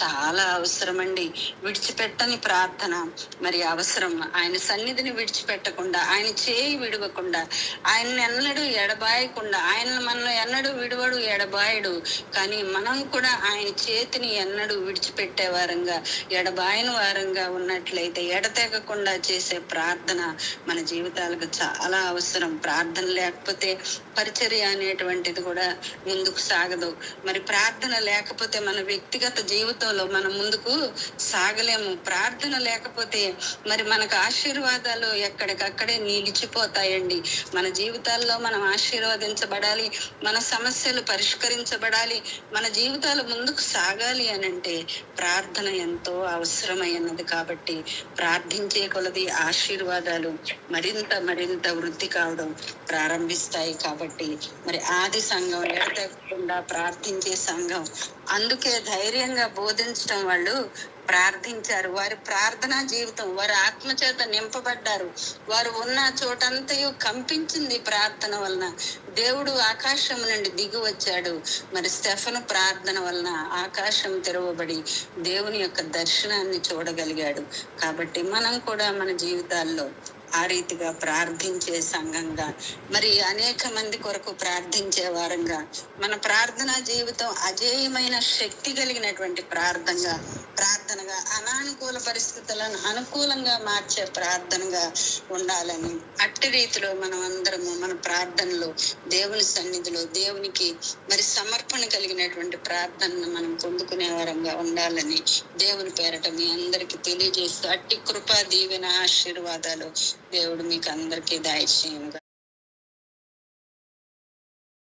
చాలా అవసరమండి. విడిచిపెట్టని ప్రార్థన మరి అవసరం. ఆయన సన్నిధిని విడిచిపెట్టకుండా, ఆయన చేయి విడవకుండా, ఆయన ఎన్నడూ ఎడబాయకుండా, ఆయన మన ఎన్నడూ విడువడు ఎడబాయడు. కానీ మనం కూడా ఆయన చేతిని ఎన్నడూ విడిచిపెట్టే వారంగా, ఎడబాయని వారంగా ఉన్నట్లయితే, ఎడతెగకుండా చేసే ప్రార్థన మన జీవితాలకు చాలా అవసరం. ప్రార్థన లేకపోతే పరిచర్య అనేటువంటిది కూడా ముందుకు సాగదు. మరి ప్రార్థన లేకపోతే మన వ్యక్తిగత జీవితంలో మనం ముందుకు సాగలేము. ప్రార్థన లేకపోతే మరి మనకు ఆశీర్వాదాలు ఎక్కడికక్కడే నిలిచిపోతాయండి. మన జీవితాల్లో మనం ఆశీర్వదించబడాలి, మన సమస్యలు పరిష్కరించబడాలి, మన జీవితాలు ముందుకు సాగాలి అని అంటే ప్రార్థన ఎంతో అవసరమైనది. కాబట్టి ప్రార్థించే కొలది ఆశీర్వాదాలు మరింత మరింత వృద్ధి కావడం ప్రారంభిస్తాయి. కాబట్టి మరి ఆది సంఘం ఎడతెగకుండా ప్రార్థించే సంఘం, అందుకే ధైర్యంగా బోధించడం వాళ్ళు ప్రార్థించారు. వారి ప్రార్థనా జీవితం, వారి ఆత్మచేత నింపబడ్డారు. వారు ఉన్న చోటంతయు కంపించింది ప్రార్థన వలన. దేవుడు ఆకాశం నుండి దిగి వచ్చాడు. మరి స్టెఫను ప్రార్థన వలన ఆకాశం తెరవబడి దేవుని యొక్క దర్శనాన్ని చూడగలిగాడు. కాబట్టి మనం కూడా మన జీవితాల్లో ఆ రీతిగా ప్రార్థించే సంఘంగా, మరి అనేక మంది కొరకు ప్రార్థించే వారంగా, మన ప్రార్థనా జీవితం అజేయమైన శక్తి కలిగినటువంటి ప్రార్థనగా అనానుకూల పరిస్థితులను అనుకూలంగా మార్చే ప్రార్థనగా ఉండాలని, అట్టి రీతిలో మనం అందరము మన ప్రార్థనలో దేవుని సన్నిధిలో దేవునికి మరి సమర్పణ కలిగినటువంటి ప్రార్థనను మనం పొందుకునే వారంగా ఉండాలని దేవుని పేరట మీ అందరికీ తెలియజేస్తూ, అట్టి కృపా దీవెన ఆశీర్వాదాలు దేవుడు మీకు అందరికీ దయచేయును.